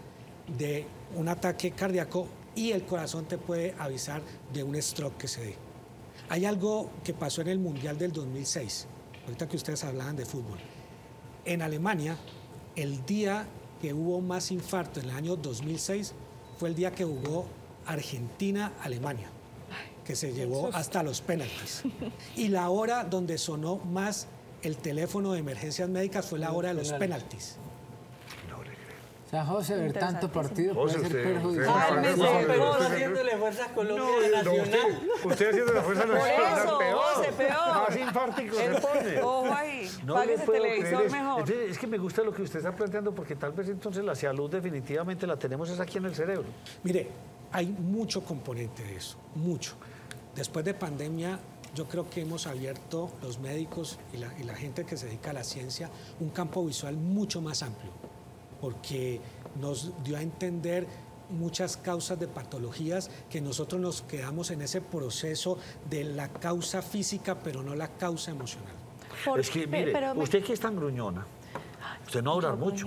de un ataque cardíaco y el corazón te puede avisar de un stroke que se dé. Hay algo que pasó en el Mundial del 2006, ahorita que ustedes hablaban de fútbol. En Alemania, el día que hubo más infarto en el año 2006 fue el día que jugó Argentina-Alemania, que se llevó hasta los penaltis. Y la hora donde sonó más el teléfono de emergencias médicas fue la hora de los penaltis. O sea, José, ver tanto partido puede ser perjudicial. Haciéndole fuerza a Colombia Nacional. Usted haciendo la fuerza Por eso, José, peor. Más infártico se pone. Ojo ahí, No pague le ese puedo televisor creer eso. mejor. Entonces, es que me gusta lo que usted está planteando, porque tal vez entonces la salud definitivamente la tenemos es aquí en el cerebro. Mire, hay mucho componente de eso, mucho. Después de pandemia, yo creo que hemos abierto los médicos y la gente que se dedica a la ciencia un campo visual mucho más amplio, porque nos dio a entender muchas causas de patologías que nosotros nos quedamos en ese proceso de la causa física, pero no la causa emocional. Es que, mire, usted que es tan gruñona, usted no va a hablar mucho.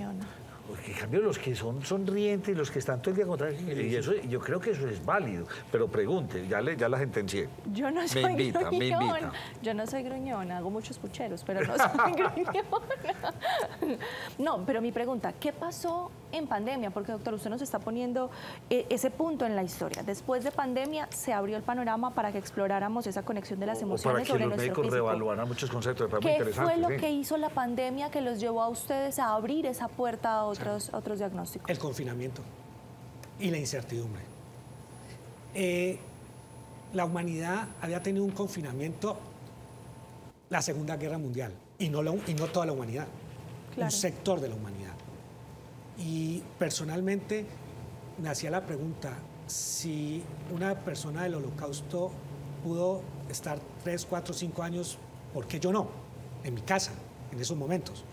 Porque, en cambio, los que son sonrientes, los que están todo el día contra y eso, yo creo que eso es válido. Pero pregunte, ya la sentencié. Yo no soy gruñona. Me invita. Yo no soy gruñona, hago muchos pucheros, pero no soy gruñona. No, pero mi pregunta, ¿qué pasó en pandemia? Porque, doctor, usted nos está poniendo ese punto en la historia. Después de pandemia se abrió el panorama para que exploráramos esa conexión de las emociones sobre nuestro físico. Para que los médicos reevaluaran muchos conceptos. Muy ¿Qué fue lo que hizo la pandemia que los llevó a ustedes a abrir esa puerta a otros diagnósticos? El confinamiento y la incertidumbre. La humanidad había tenido un confinamiento la Segunda Guerra Mundial y no toda la humanidad, un sector de la humanidad. Y personalmente me hacía la pregunta, si una persona del Holocausto pudo estar 3, 4, 5 años, ¿por qué yo no? En mi casa, en esos momentos.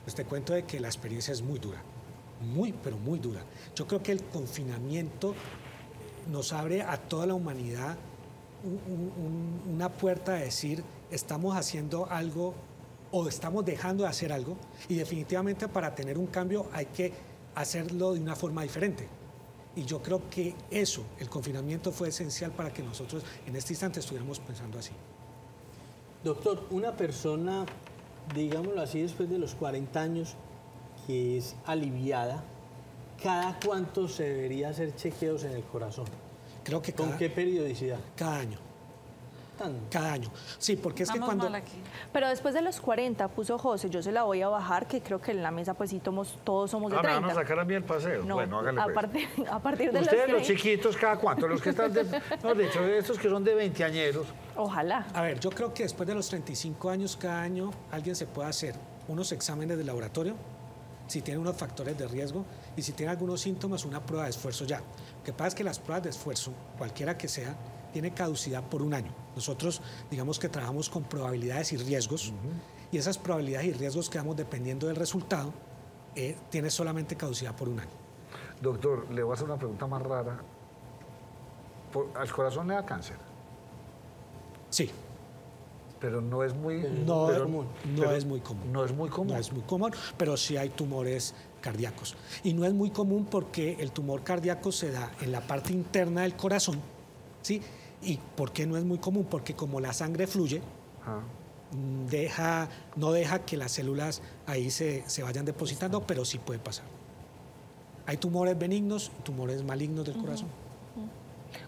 Pues te cuento de que la experiencia es muy dura, muy, pero muy dura. Yo creo que el confinamiento nos abre a toda la humanidad una puerta de decir, estamos haciendo algo o estamos dejando de hacer algo, y definitivamente para tener un cambio hay que hacerlo de una forma diferente. Y yo creo que eso, el confinamiento, fue esencial para que nosotros en este instante estuviéramos pensando así. Doctor, una persona, digámoslo así, después de los 40 años, que es aliviada, ¿cada cuánto se debería hacer chequeos en el corazón? Creo que ¿Con qué periodicidad? Cada año. Cada año. Sí, porque es que cuando... Pero después de los 40, puso José, yo se la voy a bajar, que creo que en la mesa pues sí todos somos de 30. ¿Me van a sacar a mí el paseo? No, bueno, hágale pues. A partir de ustedes los chiquitos, ¿cada cuánto? Los que están, no, de hecho, estos que son de 20 añeros. Ojalá. A ver, yo creo que después de los 35 años, cada año, alguien se puede hacer unos exámenes de laboratorio si tiene unos factores de riesgo y si tiene algunos síntomas, una prueba de esfuerzo ya. Lo que pasa es que las pruebas de esfuerzo, cualquiera que sea, tiene caducidad por 1 año. Nosotros, digamos que trabajamos con probabilidades y riesgos, y esas probabilidades y riesgos que damos dependiendo del resultado, tiene solamente caducidad por 1 año. Doctor, le voy a hacer una pregunta más rara. ¿Al corazón le da cáncer? Sí. Pero no es muy es muy común. No es muy común. No es muy común, pero sí hay tumores cardíacos. Y no es muy común porque el tumor cardíaco se da en la parte interna del corazón, ¿sí? ¿Y por qué no es muy común? Porque como la sangre fluye, no deja que las células ahí se vayan depositando, pero sí puede pasar. Hay tumores benignos y tumores malignos del corazón.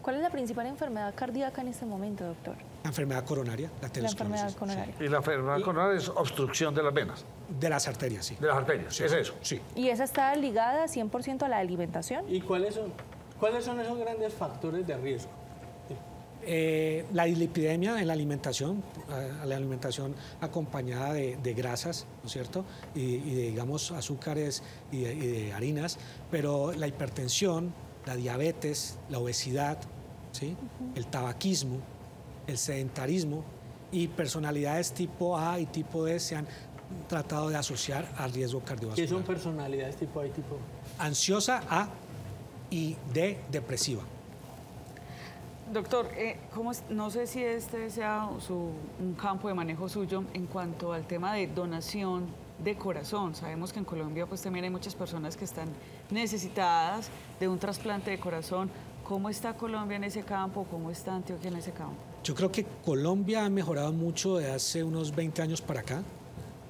¿Cuál es la principal enfermedad cardíaca en este momento, doctor? La enfermedad coronaria, la aterosclerosis. La enfermedad coronaria. Sí. Y la enfermedad coronaria es obstrucción de las venas. De las arterias, sí. De las arterias, sí, es eso. Sí. ¿Y esa está ligada 100% a la alimentación? ¿Y cuáles son esos grandes factores de riesgo? La dislipidemia en la alimentación acompañada de grasas, ¿no es cierto? Y de, digamos, azúcares y de harinas, pero la hipertensión, la diabetes, la obesidad, ¿sí? El tabaquismo, el sedentarismo y personalidades tipo A y tipo D se han tratado de asociar al riesgo cardiovascular. ¿Qué son personalidades tipo A y tipo D? Ansiosa, A, y D, depresiva. Doctor, no sé si este sea un campo de manejo suyo en cuanto al tema de donación de corazón. Sabemos que en Colombia pues también hay muchas personas que están necesitadas de un trasplante de corazón. ¿Cómo está Colombia en ese campo? ¿Cómo está Antioquia en ese campo? Yo creo que Colombia ha mejorado mucho de hace unos 20 años para acá,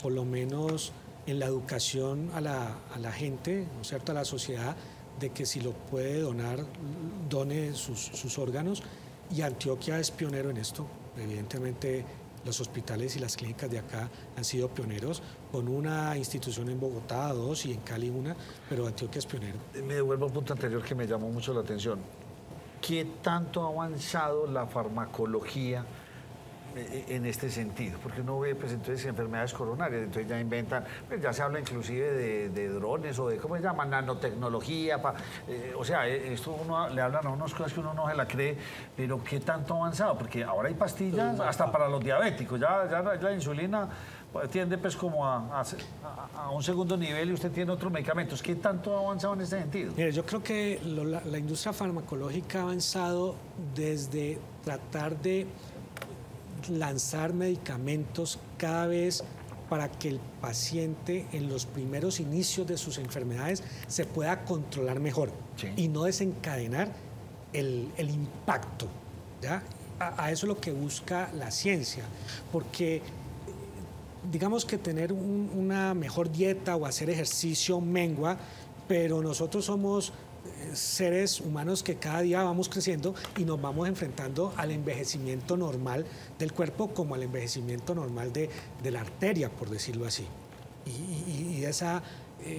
por lo menos en la educación a la gente, ¿no es cierto?, a la sociedad, de que si lo puede donar, done sus órganos, y Antioquia es pionero en esto. Evidentemente los hospitales y las clínicas de acá han sido pioneros, con una institución en Bogotá, 2, y en Cali 1, pero Antioquia es pionero. Me devuelvo al punto anterior que me llamó mucho la atención. ¿Qué tanto ha avanzado la farmacología en este sentido? Porque uno ve, pues, entonces, enfermedades coronarias, entonces ya inventan, pues, ya se habla inclusive de drones o de, ¿cómo se llama?, nanotecnología. O sea, esto le hablan a unas cosas que uno no se la cree, pero ¿qué tanto ha avanzado? Porque ahora hay pastillas hasta para los diabéticos, ya la insulina tiende pues como a un segundo nivel y usted tiene otros medicamentos. ¿Qué tanto ha avanzado en ese sentido? Mire, yo creo que la industria farmacológica ha avanzado desde tratar de lanzar medicamentos cada vez para que el paciente en los primeros inicios de sus enfermedades se pueda controlar mejor, sí, y no desencadenar el impacto, ¿ya? A eso es lo que busca la ciencia, porque digamos que tener una mejor dieta o hacer ejercicio mengua, pero nosotros somos seres humanos que cada día vamos creciendo y nos vamos enfrentando al envejecimiento normal del cuerpo como al envejecimiento normal de la arteria, por decirlo así. Y esa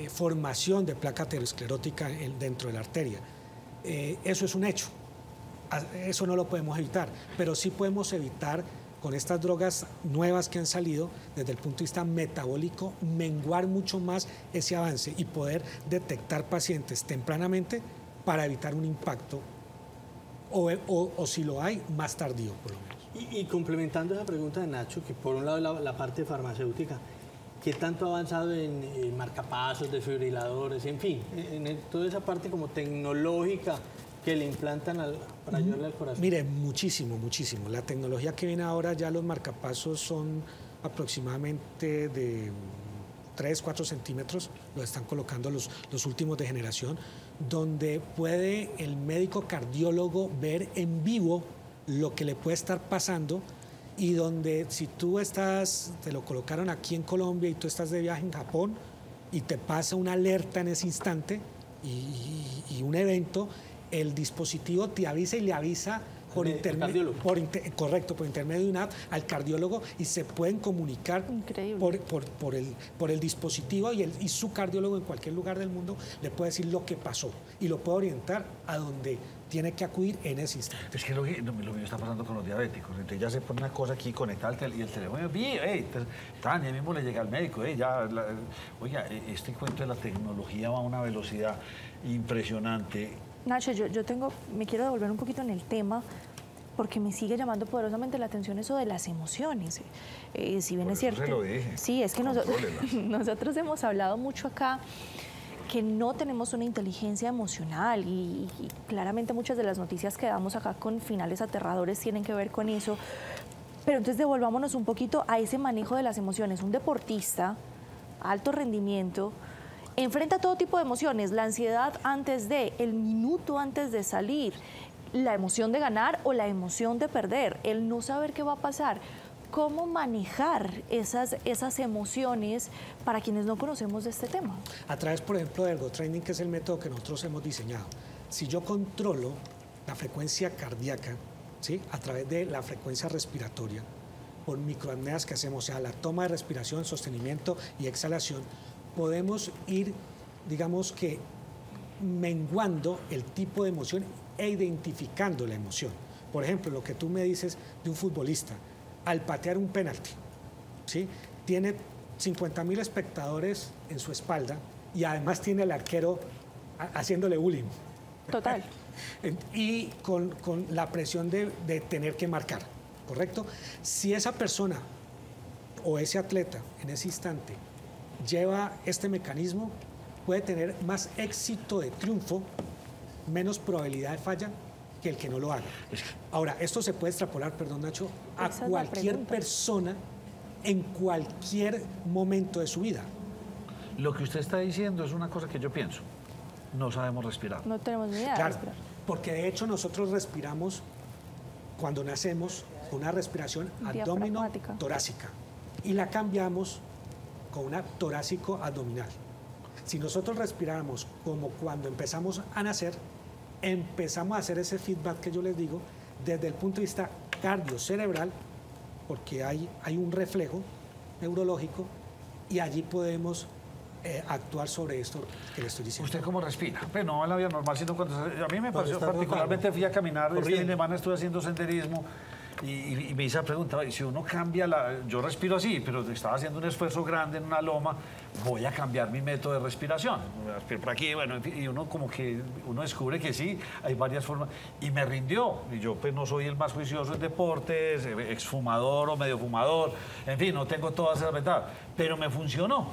formación de placa aterosclerótica dentro de la arteria. Eso es un hecho. Eso no lo podemos evitar, pero sí podemos evitar con estas drogas nuevas que han salido, desde el punto de vista metabólico, menguar mucho más ese avance y poder detectar pacientes tempranamente para evitar un impacto o si lo hay, más tardío por lo menos. Y complementando esa pregunta de Nacho, que por un lado la parte farmacéutica, ¿qué tanto ha avanzado en marcapasos, desfibriladores, en fin, en toda esa parte como tecnológica que le implantan para ayudarle al corazón? Mire, muchísimo, muchísimo. La tecnología que viene ahora, ya los marcapasos son aproximadamente de 3, 4 centímetros, lo están colocando los últimos de generación, donde puede el médico cardiólogo ver en vivo lo que le puede estar pasando, y donde si tú te lo colocaron aquí en Colombia y tú estás de viaje en Japón y te pasa una alerta en ese instante y un evento, el dispositivo te avisa y le avisa correcto, por intermedio de una app al cardiólogo y se pueden comunicar por el dispositivo y su cardiólogo en cualquier lugar del mundo le puede decir lo que pasó y lo puede orientar a donde tiene que acudir en ese instante. Es que lo mismo está pasando con los diabéticos. Entonces ya se pone una cosa aquí conectada y el teléfono, Tania mismo le llega al médico, oiga, este cuento de la tecnología va a una velocidad impresionante. Nacho, me quiero devolver un poquito en el tema porque me sigue llamando poderosamente la atención eso de las emociones. Si bien es cierto. Se lo dije. Sí, es que nosotros hemos hablado mucho acá que no tenemos una inteligencia emocional y claramente muchas de las noticias que damos acá con finales aterradores tienen que ver con eso. Pero entonces devolvámonos un poquito a ese manejo de las emociones. Un deportista, alto rendimiento, enfrenta todo tipo de emociones, la ansiedad antes de, el minuto antes de salir, la emoción de ganar o la emoción de perder, el no saber qué va a pasar. ¿Cómo manejar esas emociones para quienes no conocemos de este tema? A través, por ejemplo, de Ergotraining, que es el método que nosotros hemos diseñado. Si yo controlo la frecuencia cardíaca, ¿sí?, a través de la frecuencia respiratoria, por microapneas que hacemos, o sea, la toma de respiración, sostenimiento y exhalación, podemos ir, digamos que, menguando el tipo de emoción e identificando la emoción. Por ejemplo, lo que tú me dices de un futbolista, al patear un penalti, ¿sí?, tiene 50.000 espectadores en su espalda y además tiene el arquero haciéndole bullying. Total. Y con la presión de tener que marcar, ¿correcto? Si esa persona o ese atleta en ese instante lleva este mecanismo, puede tener más éxito de triunfo, menos probabilidad de falla que el que no lo haga. Ahora, esto se puede extrapolar, perdón Nacho, a cualquier persona en cualquier momento de su vida. Lo que usted está diciendo es una cosa que yo pienso. No sabemos respirar. No tenemos ni idea de respirar. Porque de hecho nosotros respiramos cuando nacemos con una respiración abdomino-torácica y la cambiamos con una torácico-abdominal. Si nosotros respiráramos como cuando empezamos a nacer, empezamos a hacer ese feedback que yo les digo desde el punto de vista cardiocerebral, porque hay un reflejo neurológico y allí podemos actuar sobre esto que le estoy diciendo. ¿Usted cómo respira? Pues no en la vida normal, sino cuando... A mí me pareció particularmente, fui a caminar, este fin de semana estuve haciendo senderismo y me hice la pregunta, si uno cambia yo respiro así, pero estaba haciendo un esfuerzo grande en una loma, voy a cambiar mi método de respiración. Respiro por aquí, bueno, y uno como que, uno descubre que sí, hay varias formas, y me rindió. Y yo pues no soy el más juicioso en deportes, exfumador o medio fumador, en fin, no tengo todas esas ventajas, pero me funcionó.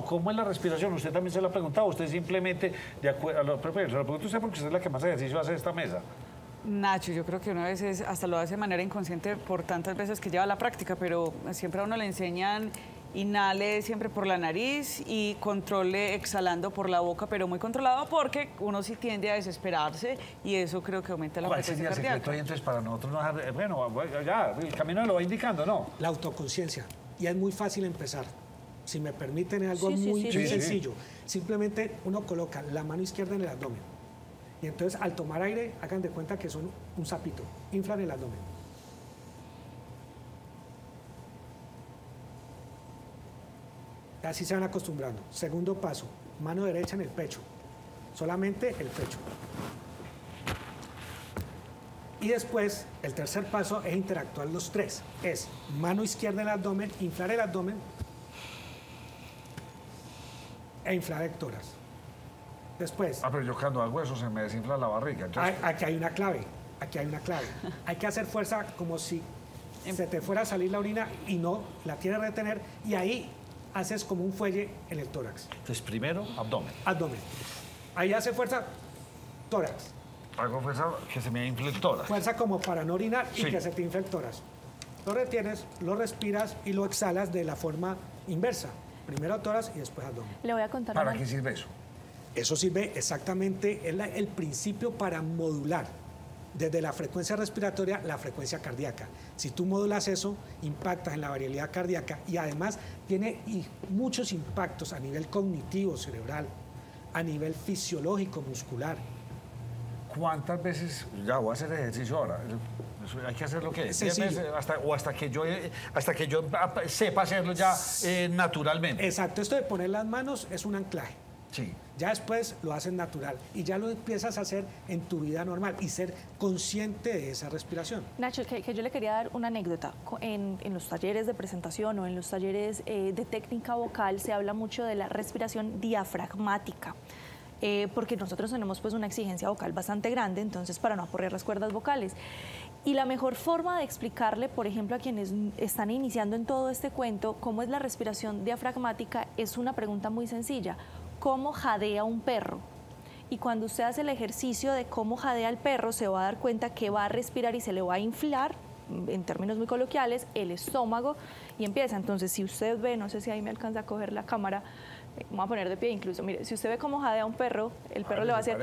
¿Cómo es la respiración? Usted también se lo ha preguntado, usted simplemente, de acuerdo, se lo pregunto a usted porque usted es la que más ejercicio hace de esta mesa. Nacho, yo creo que una vez hasta lo hace de manera inconsciente por tantas veces que lleva la práctica, pero siempre a uno le enseñan inhale siempre por la nariz y controle exhalando por la boca, pero muy controlado porque uno sí tiende a desesperarse y eso creo que aumenta la frecuencia cardíaca. ¿Cuál sería el secreto ahí entonces para nosotros no dejar, bueno, ya, el camino lo va indicando, ¿no? La autoconciencia, y es muy fácil empezar. Si me permiten, es algo muy sencillo. Simplemente uno coloca la mano izquierda en el abdomen. Y entonces, al tomar aire, hagan de cuenta que son un sapito. Inflan el abdomen. Así se van acostumbrando. Segundo paso, mano derecha en el pecho. Solamente el pecho. Y después, el tercer paso es interactuar los tres. Es mano izquierda en el abdomen, inflar el abdomen e inflar el tórax. Después... pero yo cuando hago eso se me desinfla la barriga. Aquí hay una clave, Hay que hacer fuerza como si se te fuera a salir la orina y no la quieres retener y ahí haces como un fuelle en el tórax. Entonces primero, abdomen. Abdomen. Ahí hace fuerza, tórax. Hago fuerza que se me infle el tórax. Fuerza como para no orinar y que se te infle el tórax. Lo retienes, lo respiras y lo exhalas de la forma inversa. Primero tórax y después abdomen. Le voy a contar. ¿Para qué sirve eso? Eso sirve exactamente, es el principio para modular desde la frecuencia respiratoria la frecuencia cardíaca. Si tú modulas eso, impactas en la variabilidad cardíaca y además tiene muchos impactos a nivel cognitivo, cerebral, a nivel fisiológico, muscular. ¿Cuántas veces, ya voy a hacer ejercicio ahora, Hay que hacer lo que es sencillo. hasta que yo sepa hacerlo ya naturalmente. Exacto, esto de poner las manos es un anclaje. Sí. Ya después lo haces natural y ya lo empiezas a hacer en tu vida normal y ser consciente de esa respiración. Nacho, que yo le quería dar una anécdota. En los talleres de presentación o en los talleres de técnica vocal se habla mucho de la respiración diafragmática. Porque nosotros tenemos pues una exigencia vocal bastante grande, entonces para no aporrear las cuerdas vocales. Y la mejor forma de explicarle, por ejemplo, a quienes están iniciando en todo este cuento, cómo es la respiración diafragmática, es una pregunta muy sencilla. ¿Cómo jadea un perro? Y cuando usted hace el ejercicio de cómo jadea el perro, se va a dar cuenta que va a respirar y se le va a inflar, en términos muy coloquiales, el estómago y empieza. Entonces, si usted ve, no sé si ahí me alcanza a coger la cámara, me voy a poner de pie incluso, mire, si usted ve cómo jadea un perro, el perro le va a hacer...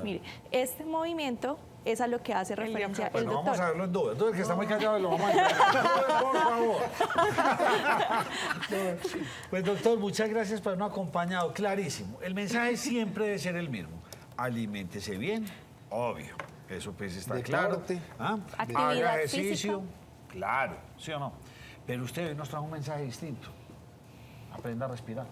Mire, este movimiento es a lo que hace referencia el doctor. Vamos a verlo en duda. Entonces, el que está muy callado lo vamos a ver. Por favor. Pues, doctor, muchas gracias por habernos acompañado. Clarísimo. El mensaje siempre debe ser el mismo. Aliméntese bien, obvio. Eso pues está claro. ¿Ah? Haga ejercicio, física. Claro, ¿sí o no? Pero usted hoy nos trajo un mensaje distinto. Aprenda a respirar.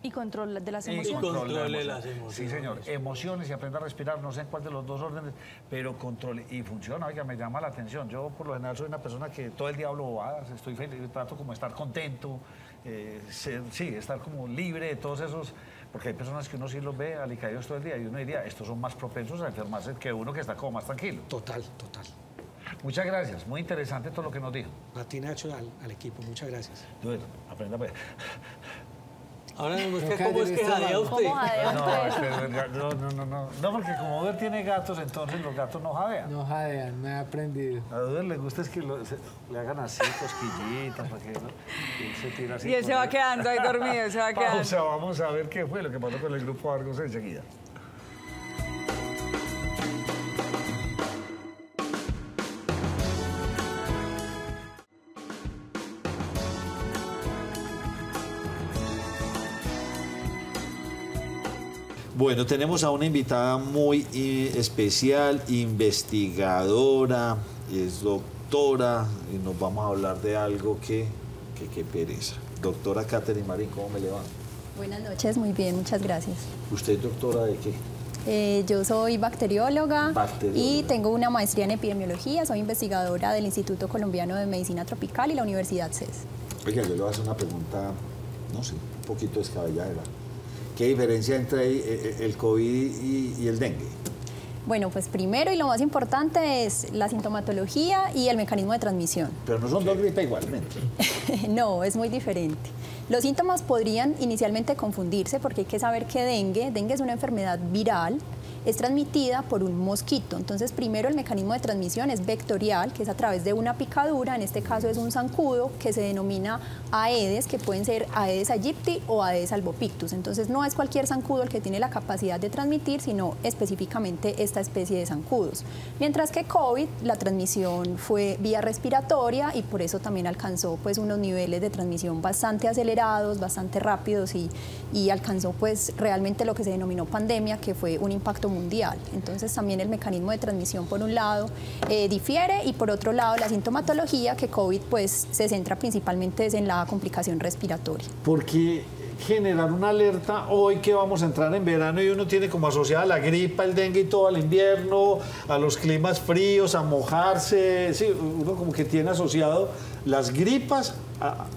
Y control de las emociones. Y controle las emociones. Sí, señor. Emociones y aprenda a respirar, no sé en cuál de los dos órdenes, pero controle. Y funciona, oiga, me llama la atención. Yo, por lo general, soy una persona que todo el día hablo bobadas, estoy feliz, trato como de estar contento, estar como libre de todos esos... Porque hay personas que uno sí los ve alicaídos todo el día y uno diría, estos son más propensos a enfermarse que uno que está como más tranquilo. Total. Muchas gracias, muy interesante todo lo que nos dijo. A ti, Nacho, al equipo, muchas gracias. Bueno, aprenda a ver. Ahora me muestra cómo es que jadea usted. ¿Cómo jadea No, porque como Uber tiene gatos, entonces los gatos no jadean. No jadean, me he aprendido. A Uber le gusta es que le hagan así, cosquillitas, para que él se tira así. Y él se va quedando ahí dormido, se va quedando. Pausa, vamos a ver qué fue lo que pasó con el grupo Argos enseguida. Bueno, tenemos a una invitada muy especial, investigadora, es doctora, y nos vamos a hablar de algo que qué pereza. Doctora Katherine Marín, ¿cómo me le va? Buenas noches, muy bien, muchas gracias. ¿Usted es doctora de qué? Yo soy bacterióloga y tengo una maestría en epidemiología, soy investigadora del Instituto Colombiano de Medicina Tropical y la Universidad CES. Oiga, yo le voy a hacer una pregunta, no sé, un poquito descabellada. ¿Qué diferencia entre el COVID y el dengue? Bueno, pues primero y lo más importante es la sintomatología y el mecanismo de transmisión. Pero no son dos gripas igualmente. No, es muy diferente. Los síntomas podrían inicialmente confundirse porque hay que saber que dengue es una enfermedad viral, es transmitida por un mosquito. Entonces, primero el mecanismo de transmisión es vectorial, que es a través de una picadura, en este caso es un zancudo, que se denomina Aedes, que pueden ser Aedes aegypti o Aedes albopictus. Entonces, no es cualquier zancudo el que tiene la capacidad de transmitir, sino específicamente esta especie de zancudos. Mientras que COVID, la transmisión fue vía respiratoria y por eso también alcanzó pues unos niveles de transmisión bastante acelerados, bastante rápidos y alcanzó pues realmente lo que se denominó pandemia, que fue un impacto mundial. Entonces también el mecanismo de transmisión por un lado difiere y por otro lado la sintomatología, que COVID pues se centra principalmente en la complicación respiratoria. Porque generar una alerta hoy que vamos a entrar en verano y uno tiene como asociada la gripa, el dengue y todo al invierno, a los climas fríos, a mojarse, sí, uno como que tiene asociado las gripas al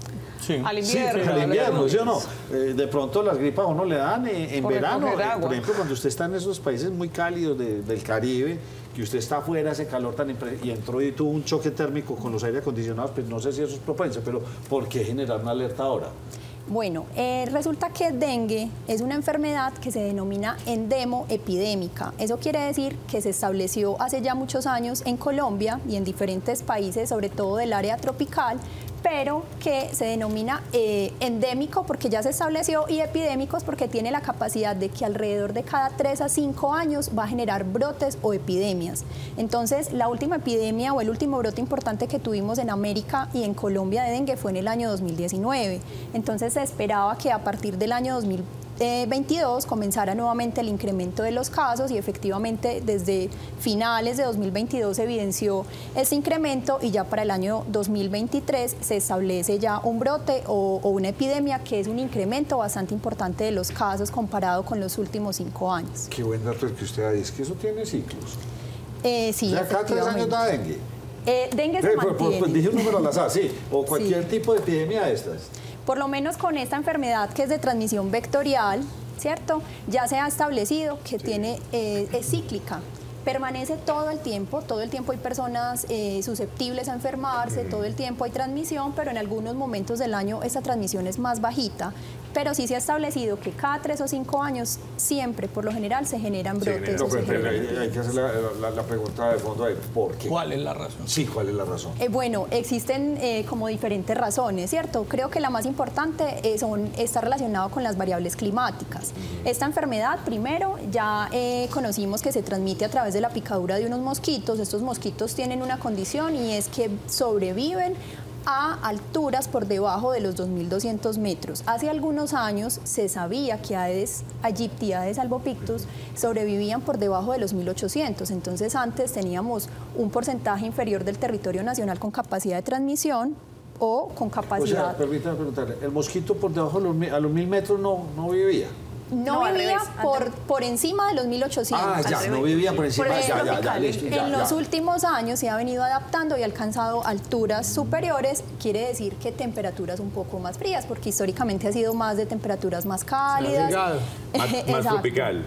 invierno. Sí, al invierno, ¿sí o no? De pronto las gripas a uno le dan en verano. Por ejemplo, cuando usted está en esos países muy cálidos del Caribe, que usted está afuera, ese calor tan y entró y tuvo un choque térmico con los aire acondicionados, pues no sé si eso es propenso, pero ¿por qué generar una alerta ahora? Bueno, resulta que dengue es una enfermedad que se denomina endemo-epidémica. Eso quiere decir que se estableció hace ya muchos años en Colombia y en diferentes países, sobre todo del área tropical, pero que se denomina endémico porque ya se estableció y epidémicos porque tiene la capacidad de que alrededor de cada 3 a 5 años va a generar brotes o epidemias. Entonces, la última epidemia o el último brote importante que tuvimos en América y en Colombia de dengue fue en el año 2019. Entonces, se esperaba que a partir del año 2020 2022 comenzara nuevamente el incremento de los casos y efectivamente desde finales de 2022 se evidenció este incremento y ya para el año 2023 se establece ya un brote o una epidemia que es un incremento bastante importante de los casos comparado con los últimos 5 años. Qué buen dato el que usted da, es que eso tiene ciclos. Sí, o sea, cada 3 años da dengue. Dengue se mantiene. Pues dije un número al azar, sí, o cualquier tipo de epidemia de estas. Por lo menos con esta enfermedad que es de transmisión vectorial, ¿cierto? Ya se ha establecido que es cíclica. Permanece todo el tiempo hay personas susceptibles a enfermarse, todo el tiempo hay transmisión, pero en algunos momentos del año esa transmisión es más bajita. Pero sí se ha establecido que cada 3 o 5 años siempre, por lo general, se generan brotes. Hay que hacer la pregunta de fondo ahí, ¿por qué? ¿Cuál es la razón? Sí, ¿cuál es la razón? Bueno, existen como diferentes razones, ¿cierto? Creo que la más importante está relacionado con las variables climáticas. Esta enfermedad, primero, ya conocimos que se transmite a través de la picadura de unos mosquitos. Estos mosquitos tienen una condición y es que sobreviven a alturas por debajo de los 2.200 metros. Hace algunos años se sabía que Aedes aegypti, Aedes albopictus, sobrevivían por debajo de los 1.800. Entonces antes teníamos un porcentaje inferior del territorio nacional con capacidad de transmisión o con capacidad... O sea, permítame preguntarle, ¿el mosquito por debajo a los 1.000 metros no vivía? No vivía por encima de los 1.800. Ah, ya, no vivía por encima. En los últimos años se ha venido adaptando y ha alcanzado alturas superiores, quiere decir que temperaturas un poco más frías, porque históricamente ha sido más de temperaturas más cálidas. Más tropical.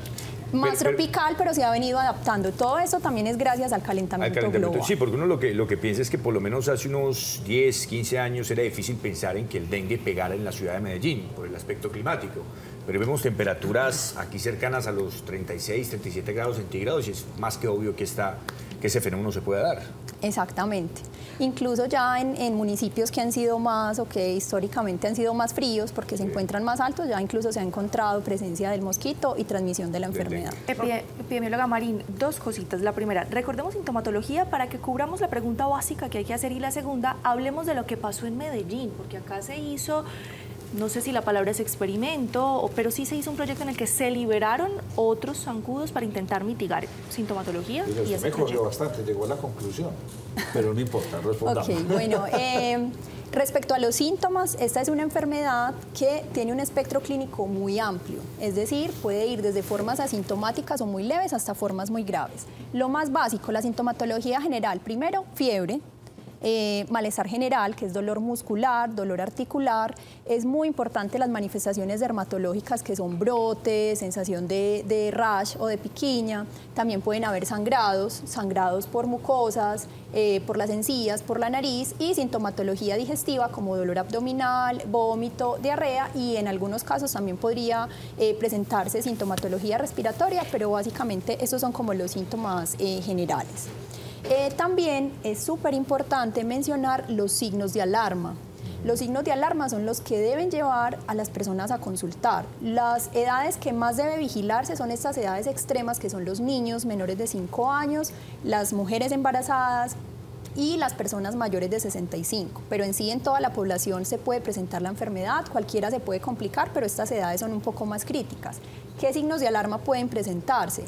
Más tropical, pero se ha venido adaptando. Todo eso también es gracias al calentamiento global. Sí, porque uno lo que piensa es que por lo menos hace unos 10, 15 años era difícil pensar en que el dengue pegara en la ciudad de Medellín por el aspecto climático. Pero vemos temperaturas aquí cercanas a los 36, 37 grados centígrados y es más que obvio que ese fenómeno se pueda dar. Exactamente. Incluso ya en municipios que han sido más o que históricamente han sido más fríos porque se encuentran más altos, ya incluso se ha encontrado presencia del mosquito y transmisión de la enfermedad. Epidemióloga Marín, 2 cositas. La primera, recordemos sintomatología para que cubramos la pregunta básica que hay que hacer y la segunda, hablemos de lo que pasó en Medellín, porque acá se hizo... No sé si la palabra es experimento, pero sí se hizo un proyecto en el que se liberaron otros zancudos para intentar mitigar sintomatología. Y me corrió bastante, llegó a la conclusión, pero no importa, respondamos. Ok, bueno, respecto a los síntomas, esta es una enfermedad que tiene un espectro clínico muy amplio, es decir, puede ir desde formas asintomáticas o muy leves hasta formas muy graves. Lo más básico, la sintomatología general, primero, fiebre. Malestar general, que es dolor muscular, dolor articular. Es muy importante las manifestaciones dermatológicas que son brotes, sensación de rash o de piquiña. También pueden haber sangrados por mucosas, por las encías, por la nariz y sintomatología digestiva como dolor abdominal, vómito, diarrea y en algunos casos también podría presentarse sintomatología respiratoria, pero básicamente esos son como los síntomas generales. También es súper importante mencionar los signos de alarma. Los signos de alarma son los que deben llevar a las personas a consultar. Las edades que más debe vigilarse son estas edades extremas que son los niños menores de 5 años, las mujeres embarazadas y las personas mayores de 65. Pero en sí en toda la población se puede presentar la enfermedad, cualquiera se puede complicar, pero estas edades son un poco más críticas. ¿Qué signos de alarma pueden presentarse?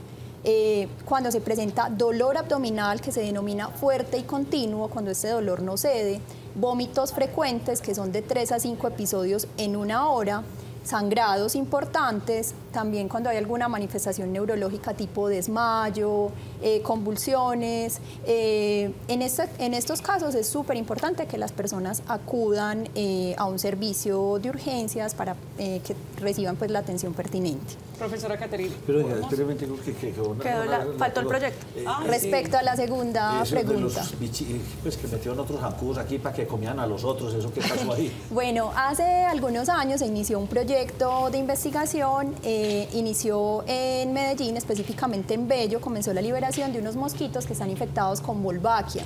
Cuando se presenta dolor abdominal que se denomina fuerte y continuo, cuando este dolor no cede, vómitos frecuentes que son de 3 a 5 episodios en 1 hora, sangrados importantes, también cuando hay alguna manifestación neurológica tipo desmayo, convulsiones. En estos casos es súper importante que las personas acudan a un servicio de urgencias para que reciban pues, la atención pertinente. Profesora Caterina. Pero espérame, tengo que faltó el proyecto. Respecto a la segunda pregunta. Pues que metieron otros zancudos aquí para que comieran a los otros, ¿eso qué pasó ahí? Bueno, hace algunos años se inició un proyecto de investigación, inició en Medellín, específicamente en Bello, comenzó la liberación de unos mosquitos que están infectados con Wolbachia.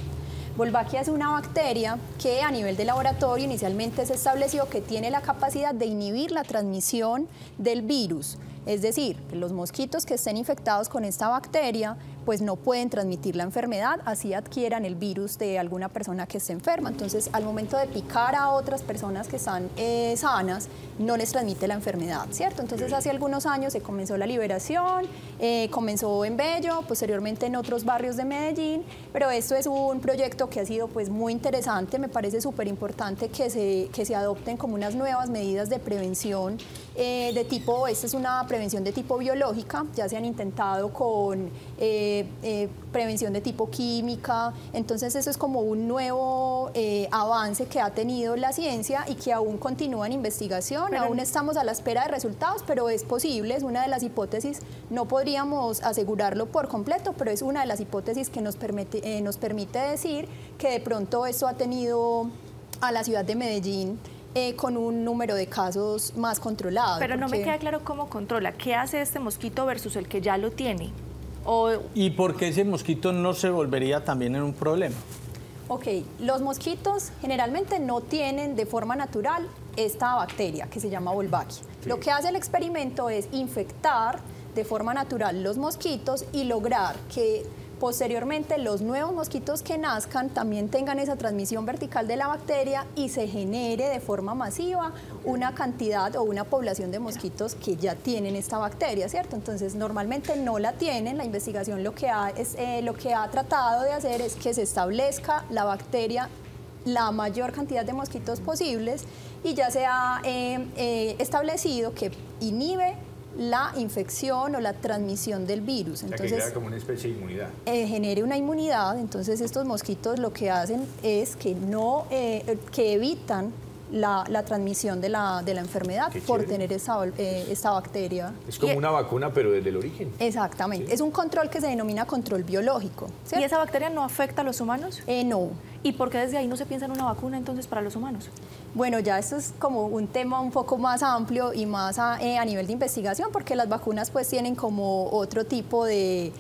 Wolbachia es una bacteria que a nivel de laboratorio inicialmente se estableció que tiene la capacidad de inhibir la transmisión del virus. Es decir, que los mosquitos que estén infectados con esta bacteria pues no pueden transmitir la enfermedad, así adquieran el virus de alguna persona que esté enferma. Entonces, al momento de picar a otras personas que están sanas, no les transmite la enfermedad, ¿cierto? Entonces, hace algunos años se comenzó la liberación, comenzó en Bello, posteriormente en otros barrios de Medellín, pero esto es un proyecto que ha sido pues muy interesante. Me parece súper importante que se adopten como unas nuevas medidas de prevención de tipo, esta es una prevención de tipo biológica, ya se han intentado con prevención de tipo química, entonces eso es como un nuevo avance que ha tenido la ciencia y que aún continúa en investigación, pero aún estamos a la espera de resultados, pero es posible, es una de las hipótesis, no podríamos asegurarlo por completo, pero es una de las hipótesis que nos permite decir que de pronto esto ha tenido a la ciudad de Medellín con un número de casos más controlado. Pero no me queda claro cómo controla, ¿qué hace este mosquito versus el que ya lo tiene? ¿Y por qué ese mosquito no se volvería también en un problema? Ok, los mosquitos generalmente no tienen de forma natural esta bacteria que se llama Wolbachia. Sí. Lo que hace el experimento es infectar de forma natural los mosquitos y lograr que posteriormente los nuevos mosquitos que nazcan también tengan esa transmisión vertical de la bacteria y se genere de forma masiva una cantidad o una población de mosquitos que ya tienen esta bacteria, ¿cierto? Entonces normalmente no la tienen, la investigación lo que ha tratado de hacer es que se establezca la bacteria, la mayor cantidad de mosquitos posibles y ya se ha establecido que inhibe la infección o la transmisión del virus. Entonces, que genera como una especie de inmunidad. Genere una inmunidad, entonces estos mosquitos lo que hacen es que que evitan la transmisión de la enfermedad por tener esta bacteria. Es como una vacuna, pero desde el origen. Exactamente. Sí. Es un control que se denomina control biológico, ¿cierto? ¿Y esa bacteria no afecta a los humanos? No. ¿Y por qué desde ahí no se piensa en una vacuna entonces para los humanos? Bueno, ya esto es como un tema un poco más amplio y más a nivel de investigación, porque las vacunas pues tienen como otro tipo de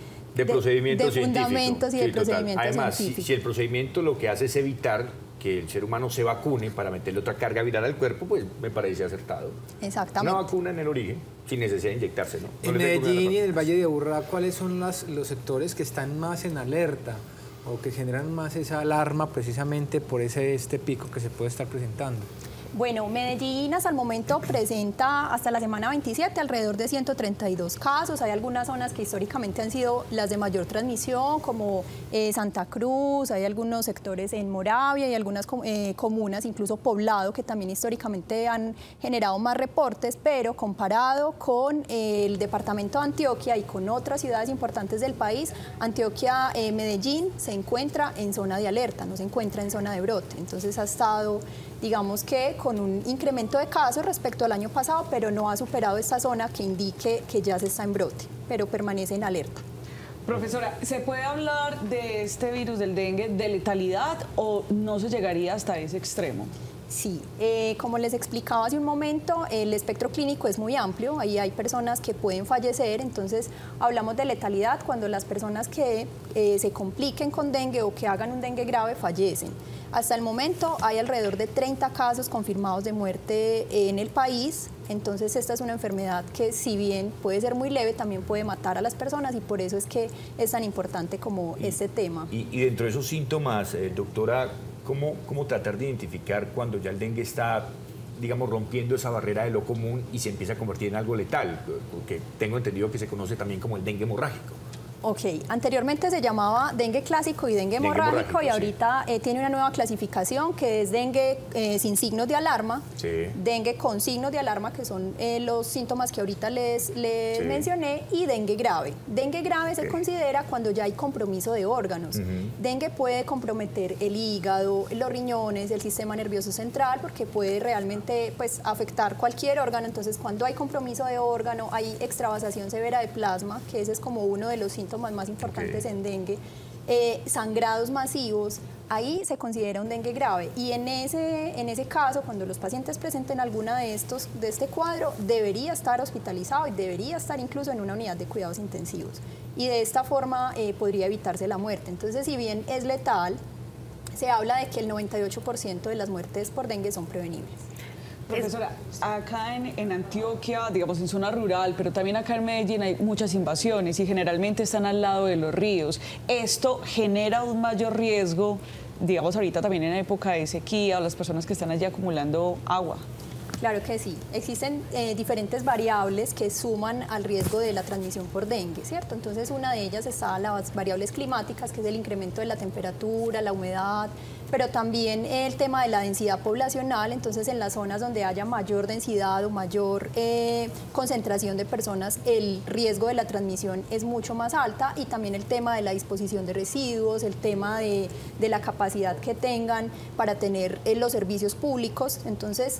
procedimientos de fundamentos y de procedimientos Además, científicos. Si el procedimiento lo que hace es evitar que el ser humano se vacune para meterle otra carga viral al cuerpo, pues me parece acertado. Exactamente. Una vacuna en el origen, sin necesidad de inyectarse, ¿no? En Medellín y en el Valle de Aburrá, ¿cuáles son los sectores que están más en alerta o que generan más esa alarma precisamente por este pico que se puede estar presentando? Bueno, Medellín hasta el momento presenta hasta la semana 27 alrededor de 132 casos. Hay algunas zonas que históricamente han sido las de mayor transmisión, como Santa Cruz, hay algunos sectores en Moravia y algunas comunas, incluso Poblado, que también históricamente han generado más reportes, pero comparado con el departamento de Antioquia y con otras ciudades importantes del país, Antioquia, Medellín se encuentra en zona de alerta, no se encuentra en zona de brote. Entonces ha estado, digamos que con un incremento de casos respecto al año pasado, pero no ha superado esta zona que indique que ya se está en brote, pero permanece en alerta. Profesora, ¿se puede hablar de este virus del dengue de letalidad o no se llegaría hasta ese extremo? Sí, como les explicaba hace un momento, el espectro clínico es muy amplio, ahí hay personas que pueden fallecer, entonces hablamos de letalidad cuando las personas que se compliquen con dengue o que hagan un dengue grave fallecen. Hasta el momento hay alrededor de 30 casos confirmados de muerte en el país, entonces esta es una enfermedad que si bien puede ser muy leve, también puede matar a las personas y por eso es que es tan importante como este tema. Y dentro de esos síntomas, doctora, ¿cómo tratar de identificar cuando ya el dengue está, digamos, rompiendo esa barrera de lo común y se empieza a convertir en algo letal? Porque tengo entendido que se conoce también como el dengue hemorrágico. Ok, anteriormente se llamaba dengue clásico y dengue hemorrágico y ahorita tiene una nueva clasificación que es dengue sin signos de alarma, dengue con signos de alarma, que son los síntomas que ahorita les mencioné, y dengue grave. Dengue grave se considera cuando ya hay compromiso de órganos. Dengue puede comprometer el hígado, los riñones, el sistema nervioso central, porque puede realmente pues, afectar cualquier órgano. Entonces, cuando hay compromiso de órgano, hay extravasación severa de plasma, que ese es como uno de los síntomas más importantes en dengue, sangrados masivos, ahí se considera un dengue grave y en ese caso, cuando los pacientes presenten alguna de este cuadro, debería estar hospitalizado y debería estar incluso en una unidad de cuidados intensivos y de esta forma podría evitarse la muerte. Entonces, si bien es letal, se habla de que el 98% de las muertes por dengue son prevenibles. Profesora, acá en Antioquia, digamos en zona rural, pero también acá en Medellín hay muchas invasiones y generalmente están al lado de los ríos. Esto genera un mayor riesgo, digamos ahorita también en época de sequía, o las personas que están allí acumulando agua. Claro que sí. Existen diferentes variables que suman al riesgo de la transmisión por dengue, ¿cierto? Entonces, una de ellas está las variables climáticas, que es el incremento de la temperatura, la humedad, pero también el tema de la densidad poblacional. Entonces, en las zonas donde haya mayor densidad o mayor concentración de personas, el riesgo de la transmisión es mucho más alta, y también el tema de la disposición de residuos, el tema de la capacidad que tengan para tener los servicios públicos. Entonces,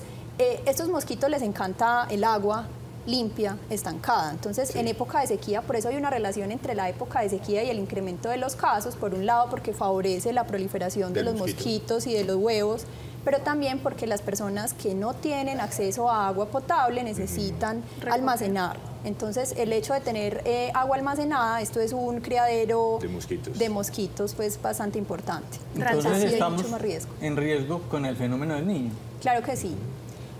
estos mosquitos les encanta el agua limpia, estancada. Entonces, en época de sequía, por eso hay una relación entre la época de sequía y el incremento de los casos, por un lado porque favorece la proliferación de los mosquitos y de los huevos, pero también porque las personas que no tienen acceso a agua potable necesitan almacenar. Entonces, el hecho de tener agua almacenada, esto es un criadero de mosquitos pues bastante importante. Entonces, estamos mucho más riesgo. en riesgo con el fenómeno del Niño. Claro que sí.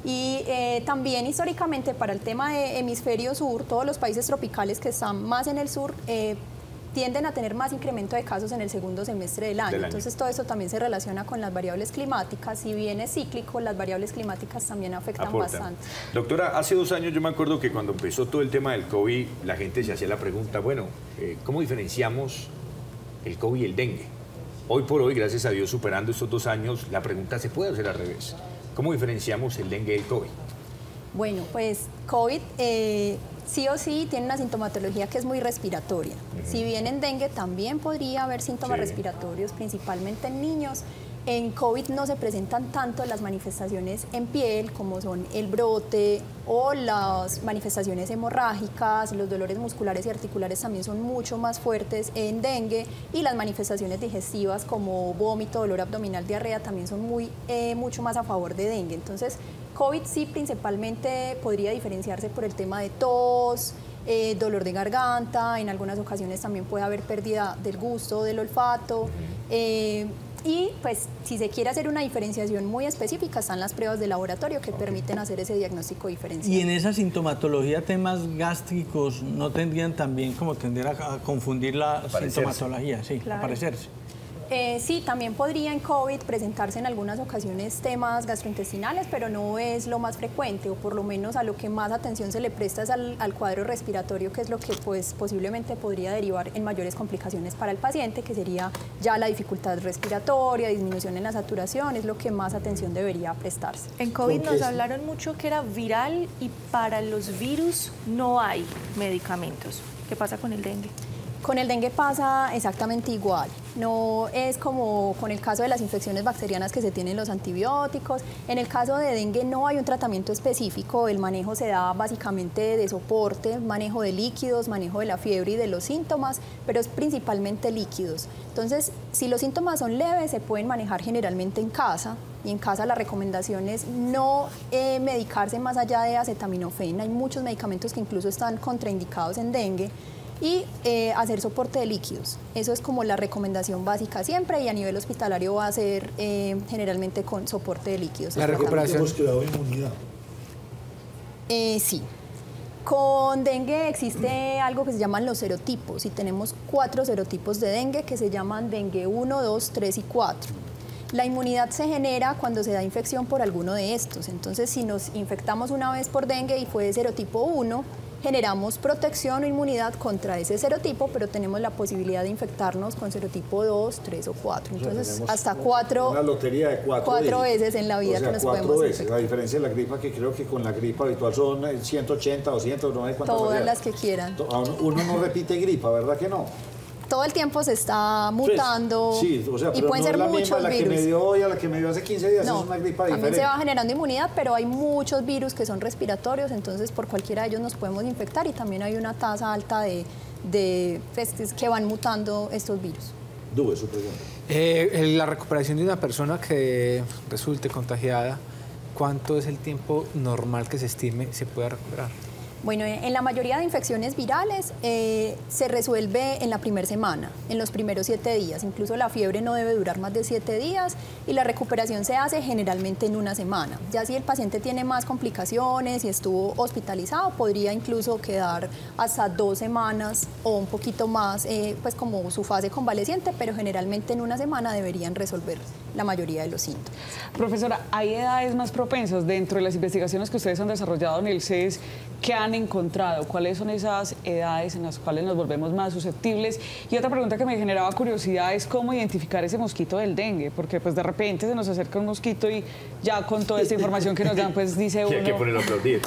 Y también históricamente para el tema de hemisferio sur, todos los países tropicales que están más en el sur tienden a tener más incremento de casos en el segundo semestre del año. Entonces todo eso también se relaciona con las variables climáticas. Si bien es cíclico, las variables climáticas también afectan bastante. Doctora, hace 2 años yo me acuerdo que cuando empezó todo el tema del COVID, la gente se hacía la pregunta, bueno, ¿cómo diferenciamos el COVID y el dengue? Hoy por hoy, gracias a Dios, superando estos 2 años, la pregunta se puede hacer al revés. ¿Cómo diferenciamos el dengue del COVID? Bueno, pues COVID sí o sí tiene una sintomatología que es muy respiratoria. Si bien en dengue también podría haber síntomas respiratorios, principalmente en niños, en COVID no se presentan tanto las manifestaciones en piel, como son el brote o las manifestaciones hemorrágicas. Los dolores musculares y articulares también son mucho más fuertes en dengue, y las manifestaciones digestivas como vómito, dolor abdominal, diarrea también son mucho más a favor de dengue. Entonces, COVID sí principalmente podría diferenciarse por el tema de tos, dolor de garganta, en algunas ocasiones también puede haber pérdida del gusto, del olfato. Y pues si se quiere hacer una diferenciación muy específica, están las pruebas de laboratorio que permiten hacer ese diagnóstico diferencial. Y en esa sintomatología, temas gástricos no tendrían también como tender a confundir la sintomatología, sí, aparecerse. Sí, también podría en COVID presentarse en algunas ocasiones temas gastrointestinales, pero no es lo más frecuente, o por lo menos a lo que más atención se le presta es al cuadro respiratorio, que es lo que pues posiblemente podría derivar en mayores complicaciones para el paciente, que sería ya la dificultad respiratoria, disminución en la saturación, es lo que más atención debería prestarse. En COVID nos hablaron mucho que era viral, y para los virus no hay medicamentos. ¿Qué pasa con el dengue? Con el dengue pasa exactamente igual. No es como con el caso de las infecciones bacterianas que se tienen los antibióticos. En el caso de dengue no hay un tratamiento específico. El manejo se da básicamente de soporte, manejo de líquidos, manejo de la fiebre y de los síntomas, pero es principalmente líquidos. Entonces, si los síntomas son leves, se pueden manejar generalmente en casa. Y en casa la recomendación es no medicarse más allá de acetaminofén. Hay muchos medicamentos que incluso están contraindicados en dengue. Y hacer soporte de líquidos. Eso es como la recomendación básica siempre, y a nivel hospitalario va a ser generalmente con soporte de líquidos. La recuperación. ¿Hemos quedado inmunidad? Sí. Con dengue existe algo que se llaman los serotipos, y tenemos 4 serotipos de dengue que se llaman dengue 1, 2, 3 y 4. La inmunidad se genera cuando se da infección por alguno de estos. Entonces, si nos infectamos una vez por dengue y fue de serotipo 1, generamos protección o inmunidad contra ese serotipo, pero tenemos la posibilidad de infectarnos con serotipo 2, 3 o 4. Entonces, o sea, hasta 4, una lotería de 4 veces en la vida, o sea, que nos podemos veces. infectar. La diferencia de la gripa, que creo que con la gripa habitual son 180, 200, no hay cuántas. Todas variedades. las que quieran. Uno no repite gripa, ¿verdad que no? Todo el tiempo se está mutando, sí, o sea, y pueden ser muchos virus. La que me dio hoy a la que me dio hace 15 días, no, es una gripa también diferente. se va generando inmunidad, pero hay muchos virus que son respiratorios, entonces por cualquiera de ellos nos podemos infectar, y también hay una tasa alta de que van mutando estos virus. Dube, su pregunta. La recuperación de una persona que resulte contagiada, ¿cuánto es el tiempo normal que se estime se pueda recuperar? Bueno, en la mayoría de infecciones virales se resuelve en la primera semana, en los primeros 7 días. Incluso la fiebre no debe durar más de 7 días y la recuperación se hace generalmente en una semana. Ya si el paciente tiene más complicaciones y estuvo hospitalizado, podría incluso quedar hasta 2 semanas o un poquito más, pues como su fase convaleciente, pero generalmente en una semana deberían resolver la mayoría de los síntomas. Profesora, ¿hay edades más propensas dentro de las investigaciones que ustedes han desarrollado en el CES que han encontrado? ¿Cuáles son esas edades en las cuales nos volvemos más susceptibles? Y otra pregunta que me generaba curiosidad es cómo identificar ese mosquito del dengue, porque pues de repente se nos acerca un mosquito y ya con toda esta información que nos dan, pues dice uno... Hay que ponerlo a aplaudir.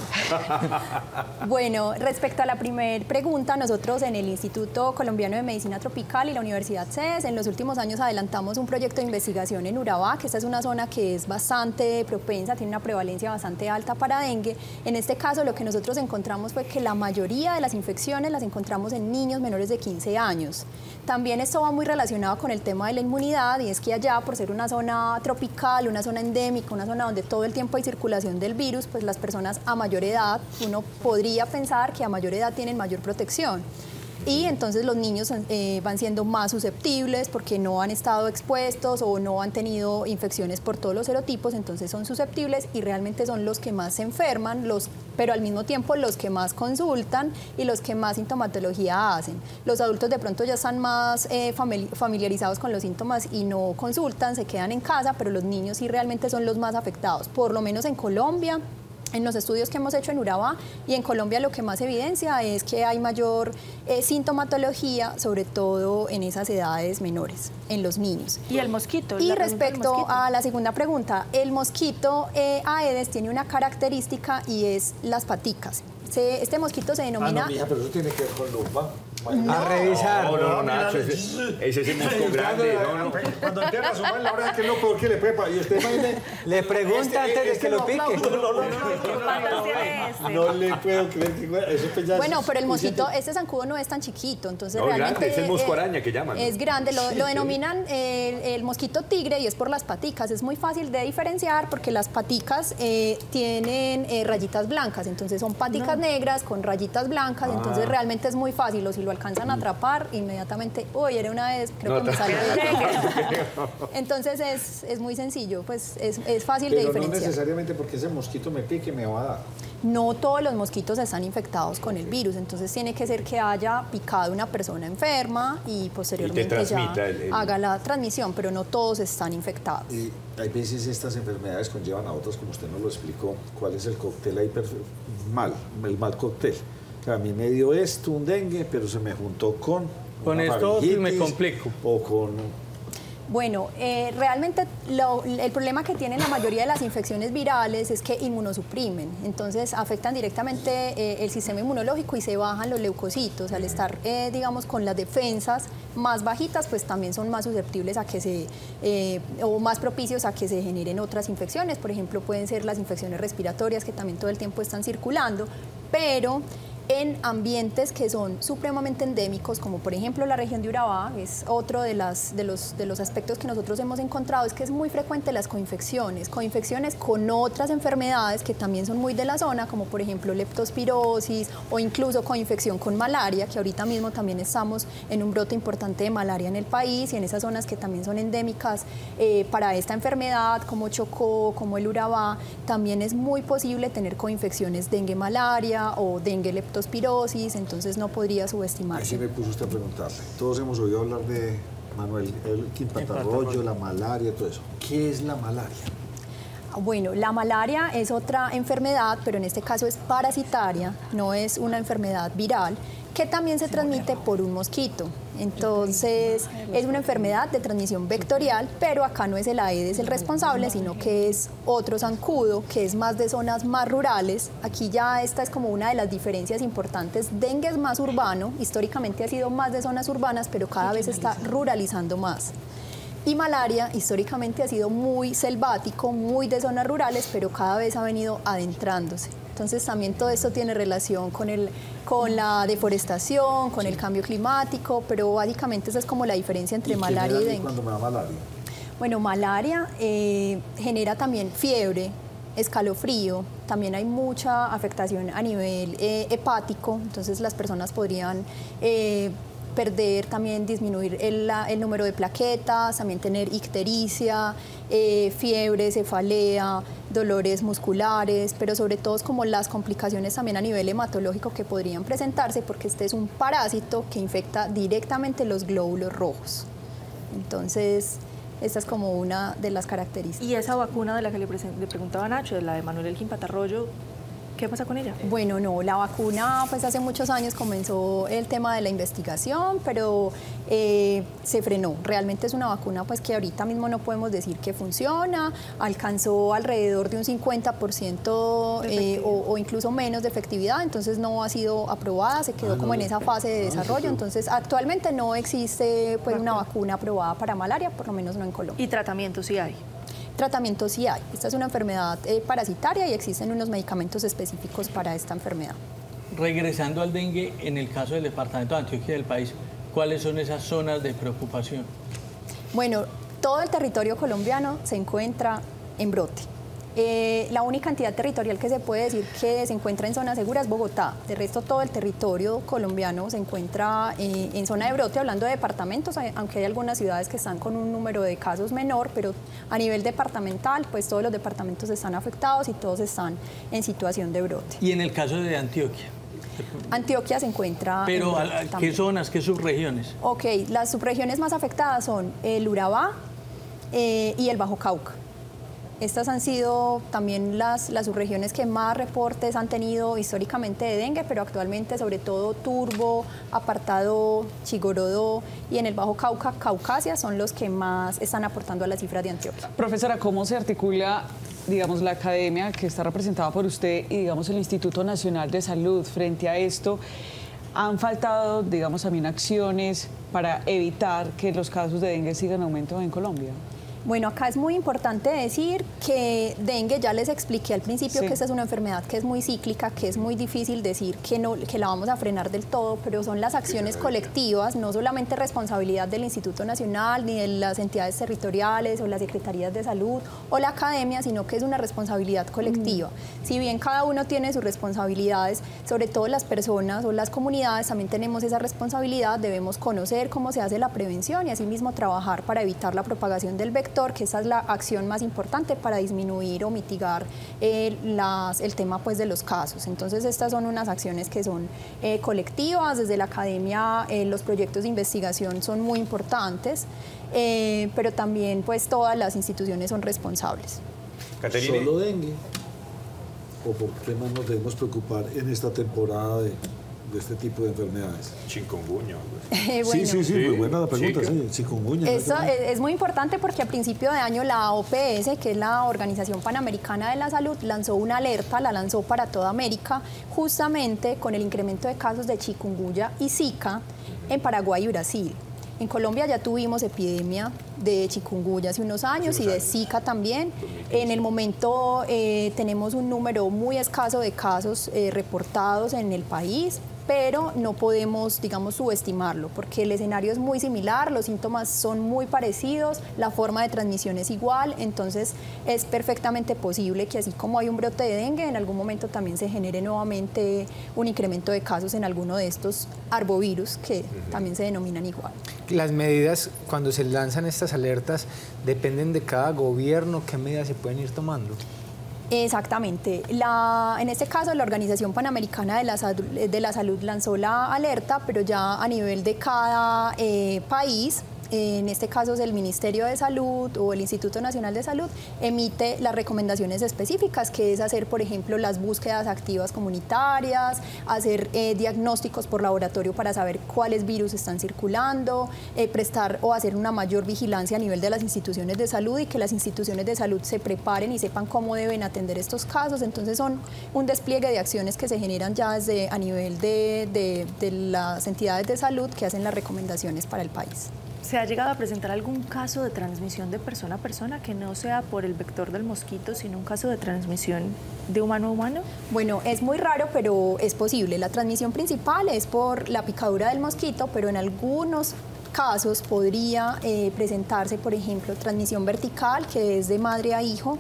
Bueno, respecto a la primera pregunta, nosotros en el Instituto Colombiano de Medicina Tropical y la Universidad CES, en los últimos años adelantamos un proyecto de investigación en Urabá, que esta es una zona que es bastante propensa, tiene una prevalencia bastante alta para dengue. En este caso, lo que nosotros encontramos fue que la mayoría de las infecciones las encontramos en niños menores de 15 años. También esto va muy relacionado con el tema de la inmunidad, y es que allá, por ser una zona tropical, una zona endémica, una zona donde todo el tiempo hay circulación del virus, pues las personas a mayor edad, uno podría pensar que a mayor edad tienen mayor protección. Y entonces los niños van siendo más susceptibles porque no han estado expuestos o no han tenido infecciones por todos los serotipos, entonces son susceptibles y realmente son los que más se enferman, pero al mismo tiempo los que más consultan y los que más sintomatología hacen. Los adultos de pronto ya están más familiarizados con los síntomas y no consultan, se quedan en casa, pero los niños sí realmente son los más afectados, por lo menos en Colombia. En los estudios que hemos hecho en Urabá y en Colombia, lo que más evidencia es que hay mayor sintomatología, sobre todo en esas edades menores, en los niños. ¿Y el mosquito? Y respecto a la segunda pregunta, el mosquito Aedes tiene una característica y es las paticas. Este mosquito se denomina... no, mija, pero eso tiene que ver con lupa. A revisar. No, Nacho, ese es el mosco grande. No. Cuando entienda a sumar la hora que es lo peor que le prepa. Y usted imagine... Le pregunta antes de que lo pique. No le puedo creer que eso pues ya... Bueno, pero el mosquito, este zancudo no es tan chiquito, entonces no, realmente... grande, es el mosco araña que llaman. Es grande, lo denominan el mosquito tigre y es por las paticas. Es muy fácil de diferenciar porque las paticas tienen rayitas blancas, entonces son paticas negras con rayitas blancas, entonces realmente es muy fácil, o si lo alcanzan a atrapar, inmediatamente, uy, era una vez, creo que me salió de dengue. Entonces es muy sencillo, pues es fácil de diferenciar. Pero no necesariamente porque ese mosquito me pique me va a dar. No todos los mosquitos están infectados con el virus, entonces tiene que ser que haya picado una persona enferma y posteriormente ya haga la transmisión, pero no todos están infectados. Y hay veces estas enfermedades conllevan a otras, como usted nos lo explicó. ¿Cuál es el cóctel ahí? El mal cóctel. O sea, a mí me dio esto, un dengue, pero se me juntó con esto me complico. O con... Bueno, realmente el problema que tienen la mayoría de las infecciones virales es que inmunosuprimen, entonces afectan directamente el sistema inmunológico y se bajan los leucocitos. Al estar, digamos, con las defensas más bajitas, pues también son más susceptibles a que o más propicios a que se generen otras infecciones. Por ejemplo, pueden ser las infecciones respiratorias que también todo el tiempo están circulando, pero en ambientes que son supremamente endémicos, como por ejemplo la región de Urabá, es otro de los aspectos que nosotros hemos encontrado, es que es muy frecuente las coinfecciones con otras enfermedades que también son muy de la zona, como por ejemplo leptospirosis o incluso coinfección con malaria, que ahorita mismo también estamos en un brote importante de malaria en el país y en esas zonas que también son endémicas para esta enfermedad, como Chocó, como el Urabá, también es muy posible tener coinfecciones dengue-malaria o dengue-leptospirosis, entonces no podría subestimarse. Así me puso usted a preguntarle. Todos hemos oído hablar de Manuel Elkin Patarroyo, la malaria, todo eso. ¿Qué es la malaria? Bueno, la malaria es otra enfermedad, pero en este caso es parasitaria, no es una enfermedad viral, que también se transmite por un mosquito. Entonces, es una enfermedad de transmisión vectorial, pero acá no es el Aedes el responsable, sino que es otro zancudo, que es más de zonas más rurales. Aquí ya esta es como una de las diferencias importantes. Dengue es más urbano, históricamente ha sido más de zonas urbanas, pero cada vez está ruralizando más. Y malaria históricamente ha sido muy selvático, muy de zonas rurales, pero cada vez ha venido adentrándose. Entonces también todo esto tiene relación con la deforestación, con el cambio climático, pero básicamente esa es como la diferencia entre malaria y dengue. ¿Cuándo me da malaria? Bueno, malaria genera también fiebre, escalofrío, también hay mucha afectación a nivel hepático, entonces las personas podrían perder, también disminuir el número de plaquetas, también tener ictericia, fiebre, cefalea, dolores musculares, pero sobre todo es como las complicaciones también a nivel hematológico que podrían presentarse, porque este es un parásito que infecta directamente los glóbulos rojos. Entonces, esta es como una de las características. ¿Y esa vacuna de la que le preguntaba Nacho, de la de Manuel Elgin Patarroyo, qué pasa con ella? Bueno, no, la vacuna pues hace muchos años comenzó el tema de la investigación, pero se frenó. Realmente es una vacuna pues que ahorita mismo no podemos decir que funciona, alcanzó alrededor de un 50% o incluso menos de efectividad, entonces no ha sido aprobada, se quedó como en esa fase de desarrollo, entonces actualmente no existe pues una vacuna aprobada para malaria, por lo menos no en Colombia. ¿Y tratamiento sí hay? Tratamiento sí hay. Esta es una enfermedad parasitaria y existen unos medicamentos específicos para esta enfermedad. Regresando al dengue, en el caso del departamento de Antioquia del país, ¿cuáles son esas zonas de preocupación? Bueno, todo el territorio colombiano se encuentra en brote. La única entidad territorial que se puede decir que se encuentra en zona segura es Bogotá. De resto, todo el territorio colombiano se encuentra en zona de brote, hablando de departamentos, aunque hay algunas ciudades que están con un número de casos menor, pero a nivel departamental, pues todos los departamentos están afectados y todos están en situación de brote. ¿Y en el caso de Antioquia? Antioquia se encuentra... Pero, ¿qué zonas, qué subregiones? Ok, las subregiones más afectadas son el Urabá y el Bajo Cauca. Estas han sido también las subregiones que más reportes han tenido históricamente de dengue, pero actualmente sobre todo Turbo, Apartado, Chigorodó y en el Bajo Cauca, Caucasia son los que más están aportando a las cifras de Antioquia. Profesora, ¿cómo se articula, digamos, la academia que está representada por usted y, digamos, el Instituto Nacional de Salud frente a esto? ¿Han faltado, digamos, también acciones para evitar que los casos de dengue sigan aumentando en Colombia? Bueno, acá es muy importante decir que dengue, ya les expliqué al principio que esta es una enfermedad que es muy cíclica, que es muy difícil decir que la vamos a frenar del todo, pero son las acciones colectivas, no solamente responsabilidad del Instituto Nacional, ni de las entidades territoriales o las secretarías de salud o la academia, sino que es una responsabilidad colectiva. Si bien cada uno tiene sus responsabilidades, sobre todo las personas o las comunidades también tenemos esa responsabilidad, debemos conocer cómo se hace la prevención y asimismo trabajar para evitar la propagación del vector, que esa es la acción más importante para disminuir o mitigar el tema pues, de los casos. Entonces estas son unas acciones que son colectivas. Desde la academia los proyectos de investigación son muy importantes, pero también pues todas las instituciones son responsables. Caterine. ¿Solo dengue? ¿O por qué más nos debemos preocupar en esta temporada de este tipo de enfermedades? Chikungunya. Bueno, sí, muy buena la pregunta, sí, chikungunya. Esto es muy importante porque a principio de año la OPS, que es la Organización Panamericana de la Salud, lanzó una alerta, la lanzó para toda América, justamente con el incremento de casos de chikungunya y Zika en Paraguay y Brasil. En Colombia ya tuvimos epidemia de chikungunya hace unos años y de Zika también. En el momento tenemos un número muy escaso de casos reportados en el país, pero no podemos, digamos, subestimarlo, porque el escenario es muy similar, los síntomas son muy parecidos, la forma de transmisión es igual, entonces es perfectamente posible que así como hay un brote de dengue, en algún momento también se genere nuevamente un incremento de casos en alguno de estos arbovirus que también se denominan igual. Las medidas, cuando se lanzan estas alertas, dependen de cada gobierno, ¿qué medidas se pueden ir tomando? Exactamente. En este caso, la Organización Panamericana de la Salud lanzó la alerta, pero ya a nivel de cada país, en este caso es el Ministerio de Salud o el Instituto Nacional de Salud, emite las recomendaciones específicas, que es hacer, por ejemplo, las búsquedas activas comunitarias, hacer diagnósticos por laboratorio para saber cuáles virus están circulando, prestar o hacer una mayor vigilancia a nivel de las instituciones de salud y que las instituciones de salud se preparen y sepan cómo deben atender estos casos. Entonces son un despliegue de acciones que se generan ya desde a nivel de las entidades de salud que hacen las recomendaciones para el país. ¿Se ha llegado a presentar algún caso de transmisión de persona a persona que no sea por el vector del mosquito, sino un caso de transmisión de humano a humano? Bueno, es muy raro, pero es posible. La transmisión principal es por la picadura del mosquito, pero en algunos casos podría presentarse, por ejemplo, transmisión vertical, que es de madre a hijo,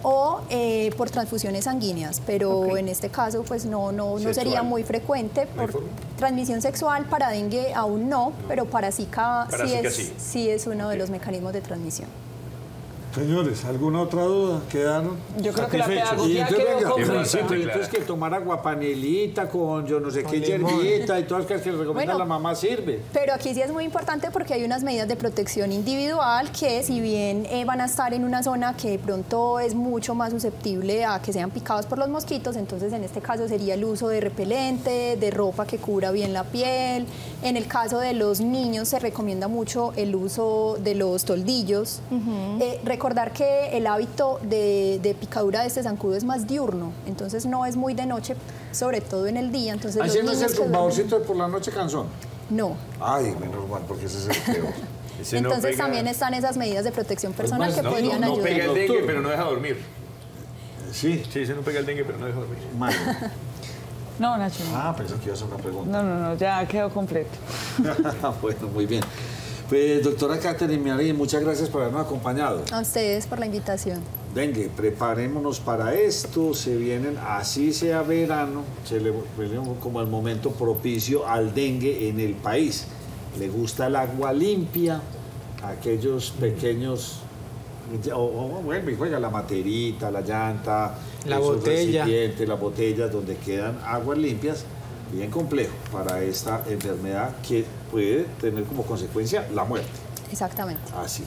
o por transfusiones sanguíneas, pero en este caso pues no sería muy frecuente. Por transmisión sexual para dengue aún no, pero para Zika, sí es uno de los mecanismos de transmisión. Señores, ¿alguna otra duda? ¿Quedaron? Yo creo que la satisfechos? pedagogía quedó completa. Sí, pero entonces que tomar aguapanelita con yo no sé qué hierbita y todas las que le recomienda la mamá sirve. Pero aquí sí es muy importante porque hay unas medidas de protección individual que si bien van a estar en una zona que de pronto es mucho más susceptible a que sean picados por los mosquitos, entonces en este caso sería el uso de repelente, de ropa que cubra bien la piel. En el caso de los niños se recomienda mucho el uso de los toldillos. Recordar que el hábito de picadura de este zancudo es más diurno, entonces no es muy de noche, sobre todo en el día. Entonces ¿así no es el tumbadorcito de por la noche cansón? No. Ay, menos mal, porque ese es el peor. Entonces también están esas medidas de protección personal que podrían ayudar. No pega el dengue, pero no deja dormir. Sí. Sí, ese no pega el dengue, pero no deja dormir. Mal. No, Nacho. Pensé que iba a hacer una pregunta. No, ya quedó completo. Bueno, muy bien. Pues, doctora Catherine Marín, muchas gracias por habernos acompañado. A ustedes por la invitación. Dengue, preparémonos para esto, se vienen, así sea verano, se le como el momento propicio al dengue en el país. Le gusta el agua limpia, aquellos pequeños, bueno, y juega la materita, la llanta, la esos botella, recipientes, las botellas donde quedan aguas limpias. Bien complejo para esta enfermedad que puede tener como consecuencia la muerte. Exactamente. Así.